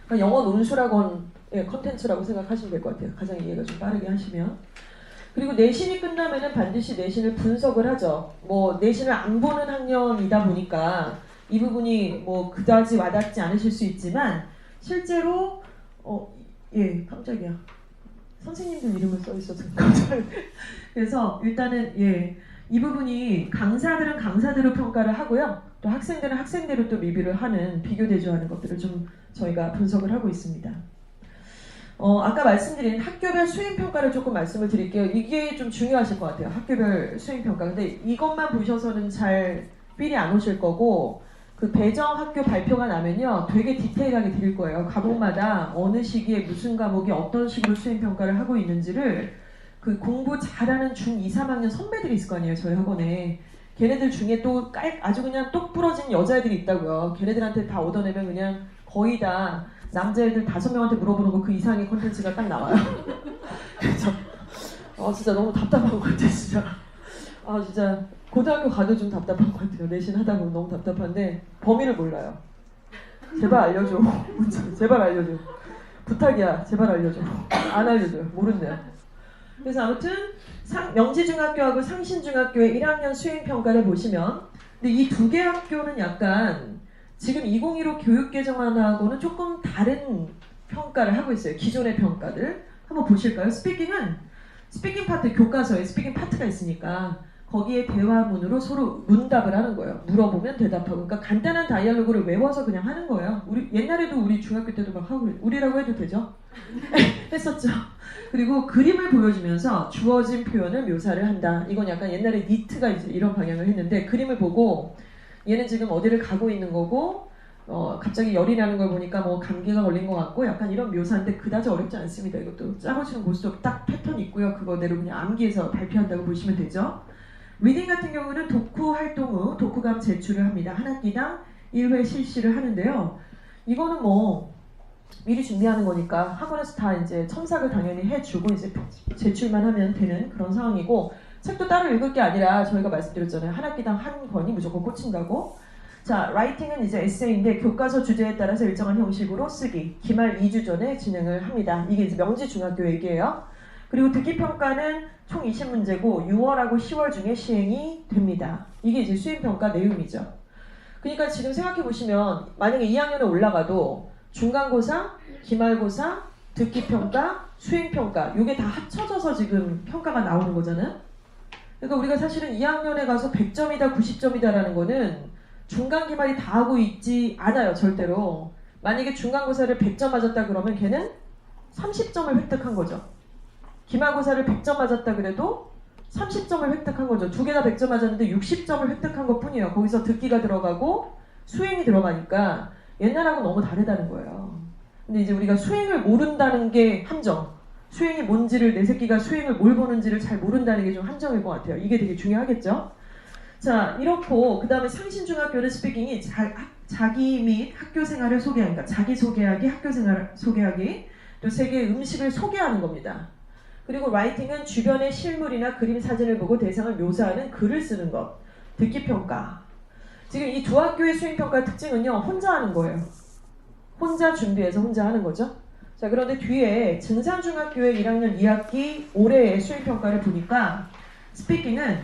그러니까 영어 논술학원의 컨텐츠라고 생각하시면 될 것 같아요. 가장 이해가 좀 빠르게 하시면. 그리고 내신이 끝나면은 반드시 내신을 분석을 하죠. 뭐 내신을 안 보는 학년이다 보니까 이 부분이 뭐 그다지 와닿지 않으실 수 있지만 실제로 예 깜짝이야. 선생님들 이름을 써 있어서 깜짝. 그래서 일단은 예 이 부분이 강사들은 강사대로 평가를 하고요. 또 학생들은 학생대로 또 리뷰를 하는 비교 대조하는 것들을 좀 저희가 분석을 하고 있습니다. 아까 말씀드린 학교별 수행평가를 조금 말씀을 드릴게요. 이게 좀 중요하실 것 같아요. 학교별 수행평가. 근데 이것만 보셔서는 잘 필이 안 오실 거고 그 배정 학교 발표가 나면요. 되게 디테일하게 드릴 거예요. 과목마다 어느 시기에 무슨 과목이 어떤 식으로 수행평가를 하고 있는지를 그 공부 잘하는 중2, 3학년 선배들이 있을 거 아니에요. 저희 학원에. 걔네들 중에 또 아주 그냥 똑 부러진 여자애들이 있다고요. 걔네들한테 다 얻어내면 그냥 거의 다 남자애들 5명한테 물어보는 거 그 이상의 콘텐츠가 딱 나와요. 그래서 진짜 너무 답답한 것 같아요. 진짜. 진짜 고등학교 가도 좀 답답한 것 같아요. 내신 하다 보면 너무 답답한데 범위를 몰라요. 제발 알려줘. 제발 알려줘. 부탁이야. 제발 알려줘. 안 알려줘요. 모른대요. 그래서 아무튼 명지중학교하고 상신중학교의 1학년 수행평가를 보시면 근데 이 두 개 학교는 약간 지금 2015 교육개정안하고는 조금 다른 평가를 하고 있어요. 기존의 평가들. 한번 보실까요? 스피킹 파트, 교과서에 스피킹 파트가 있으니까 거기에 대화문으로 서로 문답을 하는 거예요. 물어보면 대답하고. 그러니까 간단한 다이얼로그를 외워서 그냥 하는 거예요. 옛날에도 우리 중학교 때도 막 하고, 우리라고 해도 되죠? 했었죠. 그리고 그림을 보여주면서 주어진 표현을 묘사를 한다. 이건 약간 옛날에 니트가 이제 이런 방향을 했는데 그림을 보고 얘는 지금 어디를 가고 있는 거고 갑자기 열이 나는 걸 보니까 뭐 감기가 걸린 것 같고 약간 이런 묘사인데 그다지 어렵지 않습니다. 이것도 짜고치는 고스톱 딱 패턴 있고요. 그거대로 그냥 암기해서 발표한다고 보시면 되죠. 리딩 같은 경우는 독후 활동 후 독후감 제출을 합니다. 한 학기당 1회 실시를 하는데요. 이거는 뭐 미리 준비하는 거니까 학원에서 다 이제 첨삭을 당연히 해주고 이제 제출만 하면 되는 그런 상황이고 책도 따로 읽을 게 아니라 저희가 말씀드렸잖아요. 한 학기당 한 권이 무조건 꽂힌다고. 자, 라이팅은 이제 에세이인데 교과서 주제에 따라서 일정한 형식으로 쓰기. 기말 2주 전에 진행을 합니다. 이게 이제 명지중학교 얘기예요. 그리고 듣기평가는 총 20문제고 6월하고 10월 중에 시행이 됩니다. 이게 이제 수행평가 내용이죠. 그러니까 지금 생각해보시면 만약에 2학년에 올라가도 중간고사, 기말고사, 듣기평가, 수행평가 이게 다 합쳐져서 지금 평가가 나오는 거잖아요. 그러니까 우리가 사실은 2학년에 가서 100점이다 90점이다라는 거는 중간 기말이 다 하고 있지 않아요. 절대로. 만약에 중간고사를 100점 맞았다 그러면 걔는 30점을 획득한 거죠. 기말고사를 100점 맞았다 그래도 30점을 획득한 거죠. 두 개 다 100점 맞았는데 60점을 획득한 것 뿐이에요. 거기서 듣기가 들어가고 수행이 들어가니까 옛날하고 너무 다르다는 거예요. 근데 이제 우리가 수행을 모른다는 게 함정. 수행이 뭔지를 내 새끼가 수행을 뭘 보는지를 잘 모른다는 게 좀 함정일 것 같아요. 이게 되게 중요하겠죠? 자, 이렇고 그 다음에 상신중학교는 스피킹이 자기 및 학교 생활을 소개하니까 자기 소개하기, 학교 생활 소개하기, 또 세계의 음식을 소개하는 겁니다. 그리고 라이팅은 주변의 실물이나 그림, 사진을 보고 대상을 묘사하는 글을 쓰는 것. 듣기평가. 지금 이 두 학교의 수행평가 특징은요. 혼자 하는 거예요. 혼자 준비해서 혼자 하는 거죠. 자, 그런데 뒤에 증산중학교의 1학년 2학기 올해의 수행평가를 보니까 스피킹은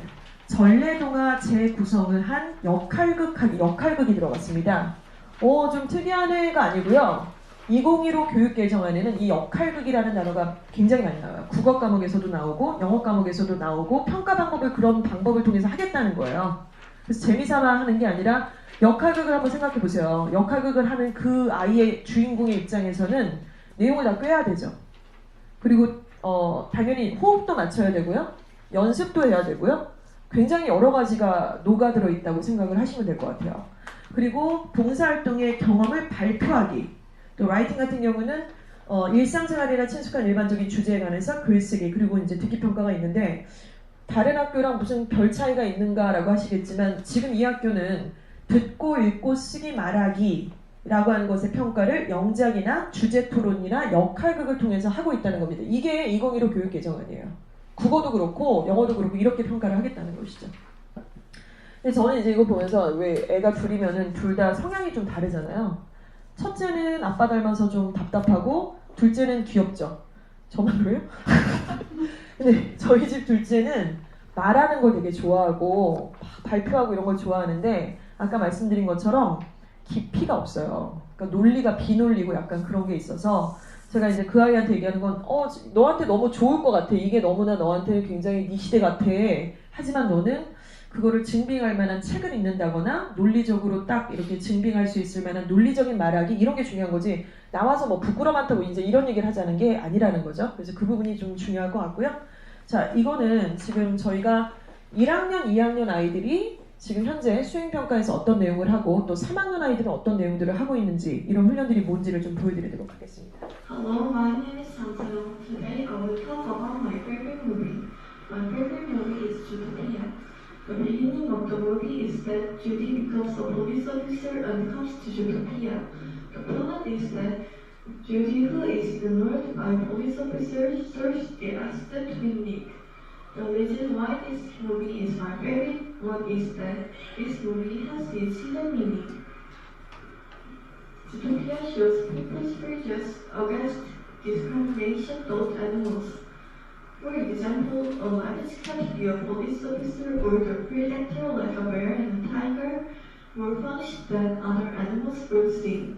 전래동화 재구성을 한 역할극이 들어갔습니다. 좀 특이한 애가 아니고요. 2015 교육개정안에는 이 역할극이라는 단어가 굉장히 많이 나와요. 국어 과목에서도 나오고 영어 과목에서도 나오고 평가 방법을 그런 방법을 통해서 하겠다는 거예요. 그래서 재미삼아 하는 게 아니라 역할극을 한번 생각해 보세요. 역할극을 하는 그 아이의 주인공의 입장에서는 내용을 다 꿰야 되죠. 그리고 당연히 호흡도 맞춰야 되고요. 연습도 해야 되고요. 굉장히 여러 가지가 녹아들어 있다고 생각을 하시면 될 것 같아요. 그리고 봉사활동의 경험을 발표하기. 또 라이팅 같은 경우는 일상생활이나 친숙한 일반적인 주제에 관해서 글쓰기, 그리고 이제 듣기평가가 있는데, 다른 학교랑 무슨 별 차이가 있는가라고 하시겠지만, 지금 이 학교는 듣고 읽고 쓰기 말하기 라고 하는 것의 평가를 영작이나 주제토론이나 역할극을 통해서 하고 있다는 겁니다. 이게 2015 교육개정안이에요. 국어도 그렇고 영어도 그렇고 이렇게 평가를 하겠다는 것이죠. 근데 저는 이제 이거 보면서, 왜 애가 둘이면은 둘 다 성향이 좀 다르잖아요. 첫째는 아빠 닮아서 좀 답답하고 둘째는 귀엽죠. 저만 그래요? 근데 저희 집 둘째는 말하는 걸 되게 좋아하고 발표하고 이런 걸 좋아하는데, 아까 말씀드린 것처럼 깊이가 없어요. 그러니까 논리가 비논리고 약간 그런 게 있어서, 제가 이제 그 아이한테 얘기하는 건 너한테 너무 좋을 것 같아. 이게 너무나 너한테 굉장히 네 시대 같아. 하지만 너는 그거를 증빙할 만한 책을 읽는다거나 논리적으로 딱 이렇게 증빙할 수 있을 만한 논리적인 말하기, 이런 게 중요한 거지, 나와서 뭐 부끄러 많다고 이제 이런 얘기를 하자는 게 아니라는 거죠. 그래서 그 부분이 좀 중요할 것 같고요. 자, 이거는 지금 저희가 1학년, 2학년 아이들이 지금 현재 수행평가에서 어떤 내용을 하고, 또 3학년 아이들은 어떤 내용들을 하고 있는지, 이런 훈련들이 뭔지를 좀 보여드리도록 하겠습니다. Hello, my name is Santino. Today I will talk about my favorite movie. My favorite movie is Zootopia. The beginning of the movie is that Judy becomes a police officer and comes to Zootopia. The plot is that Judy, who is ignored by police officers, serves the accident with Nick. The reason why this movie is my favorite one is that this movie has its hidden meaning. Zootopia shows people's prejudice against discrimination towards animals. For example, a rabbit can be a police officer or the predator like a bear and a tiger more punished than other animals will see.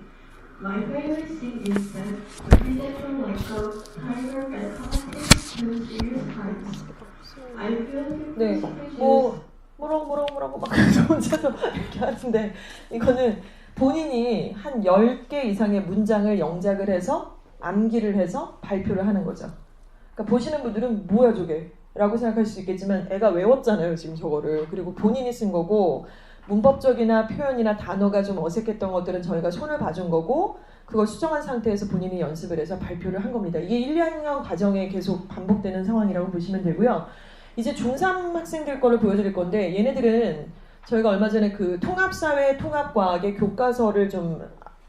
My favorite thing is that the predator like a tiger can communicate to serious crimes. I feel 네, people's prejudice. 뭐라고 막 혼자서 이렇게 하는데, 이거는 본인이 한 10개 이상의 문장을 영작을 해서 암기를 해서 발표를 하는 거죠. 그러니까 보시는 분들은 뭐야 저게? 라고 생각할 수 있겠지만, 애가 외웠잖아요 지금 저거를. 그리고 본인이 쓴 거고, 문법적이나 표현이나 단어가 좀 어색했던 것들은 저희가 손을 봐준 거고, 그걸 수정한 상태에서 본인이 연습을 해서 발표를 한 겁니다. 이게 1, 2학년 과정에 계속 반복되는 상황이라고 보시면 되고요. 이제 중3 학생들 거를 보여드릴 건데, 얘네들은 저희가 얼마 전에 그 통합사회 통합과학의 교과서를 좀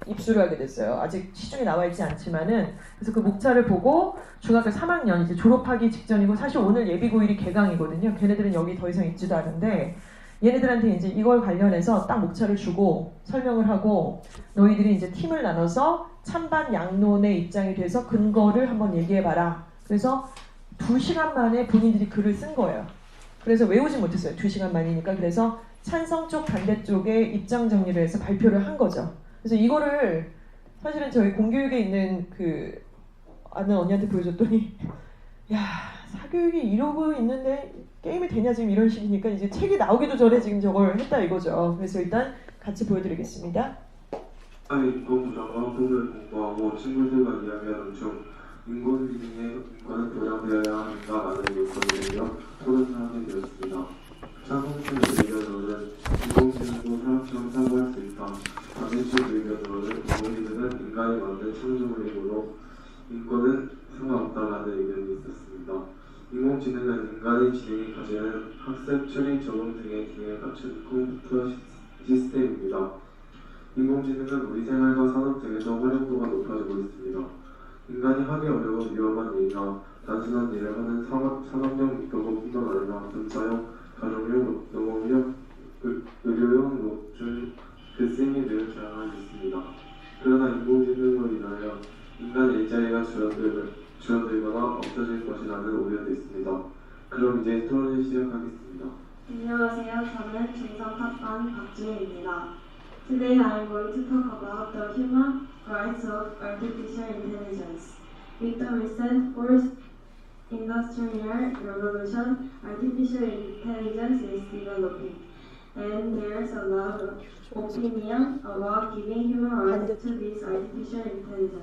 입수를 하게 됐어요. 아직 시중에 나와 있지 않지만은. 그래서 그 목차를 보고 중학교 3학년 이제 졸업하기 직전이고, 사실 오늘 예비고일이 개강이거든요. 걔네들은 여기 더 이상 있지도 않은데, 얘네들한테 이제 이걸 관련해서 딱 목차를 주고 설명을 하고, 너희들이 이제 팀을 나눠서 찬반 양론의 입장이 돼서 근거를 한번 얘기해봐라. 그래서 2시간 만에 본인들이 글을 쓴 거예요. 그래서 외우지 못했어요. 2시간 만이니까. 그래서 찬성 쪽 반대 쪽에 입장 정리를 해서 발표를 한 거죠. 그래서 이거를 사실은 저희 공교육에 있는 그 아는 언니한테 보여줬더니, 야, 사교육이 이러고 있는데 게임이 되냐 지금, 이런 식이니까 이제 책이 나오기도 전에 지금 저걸 했다 이거죠. 그래서 일단 같이 보여드리겠습니다. 인권부장과 법을 공부하고 친구들과 이야기하는 중 인권기능의 인권을 보장되어야 하는가라는 요건이며 토론하게 되었습니다. 창공팀 의견으로는 인공지능도 사람처럼 사고할 수 있다. 강민식 의견으로는 인공지능은 인간이 만든 창조물이므로 인권은 상관없다라는 의견이 있었습니다. 인공지능은 인간의 지능이 가지는 학습, 추리, 적응 등의 기능을 갖춘 컴퓨터 시스템입니다. 인공지능은 우리 생활과 산업 등에서 활용도가 높아지고 있습니다. 인간이 하기 어려운 위험한 일이나 단순한 일을 하는 산업용 로봇뿐만 아니라 전차용, 가정용, 농업용, 의료용 로봇 글쓰기 늘 다양할 수 있습니다. 그러나 인공지능으로 인하여 인간 일자리가 줄어들거나 없어질 것이라는 우려도 있습니다. 그럼 이제 토론을 시작하겠습니다. 안녕하세요. 저는 중상탑반 박주혜입니다. Today I am going to talk about the human rights of artificial intelligence. With the recent fourth industrial revolution, artificial intelligence is developing. and there's a lot of opinion about giving human rights to this artificial intelligence.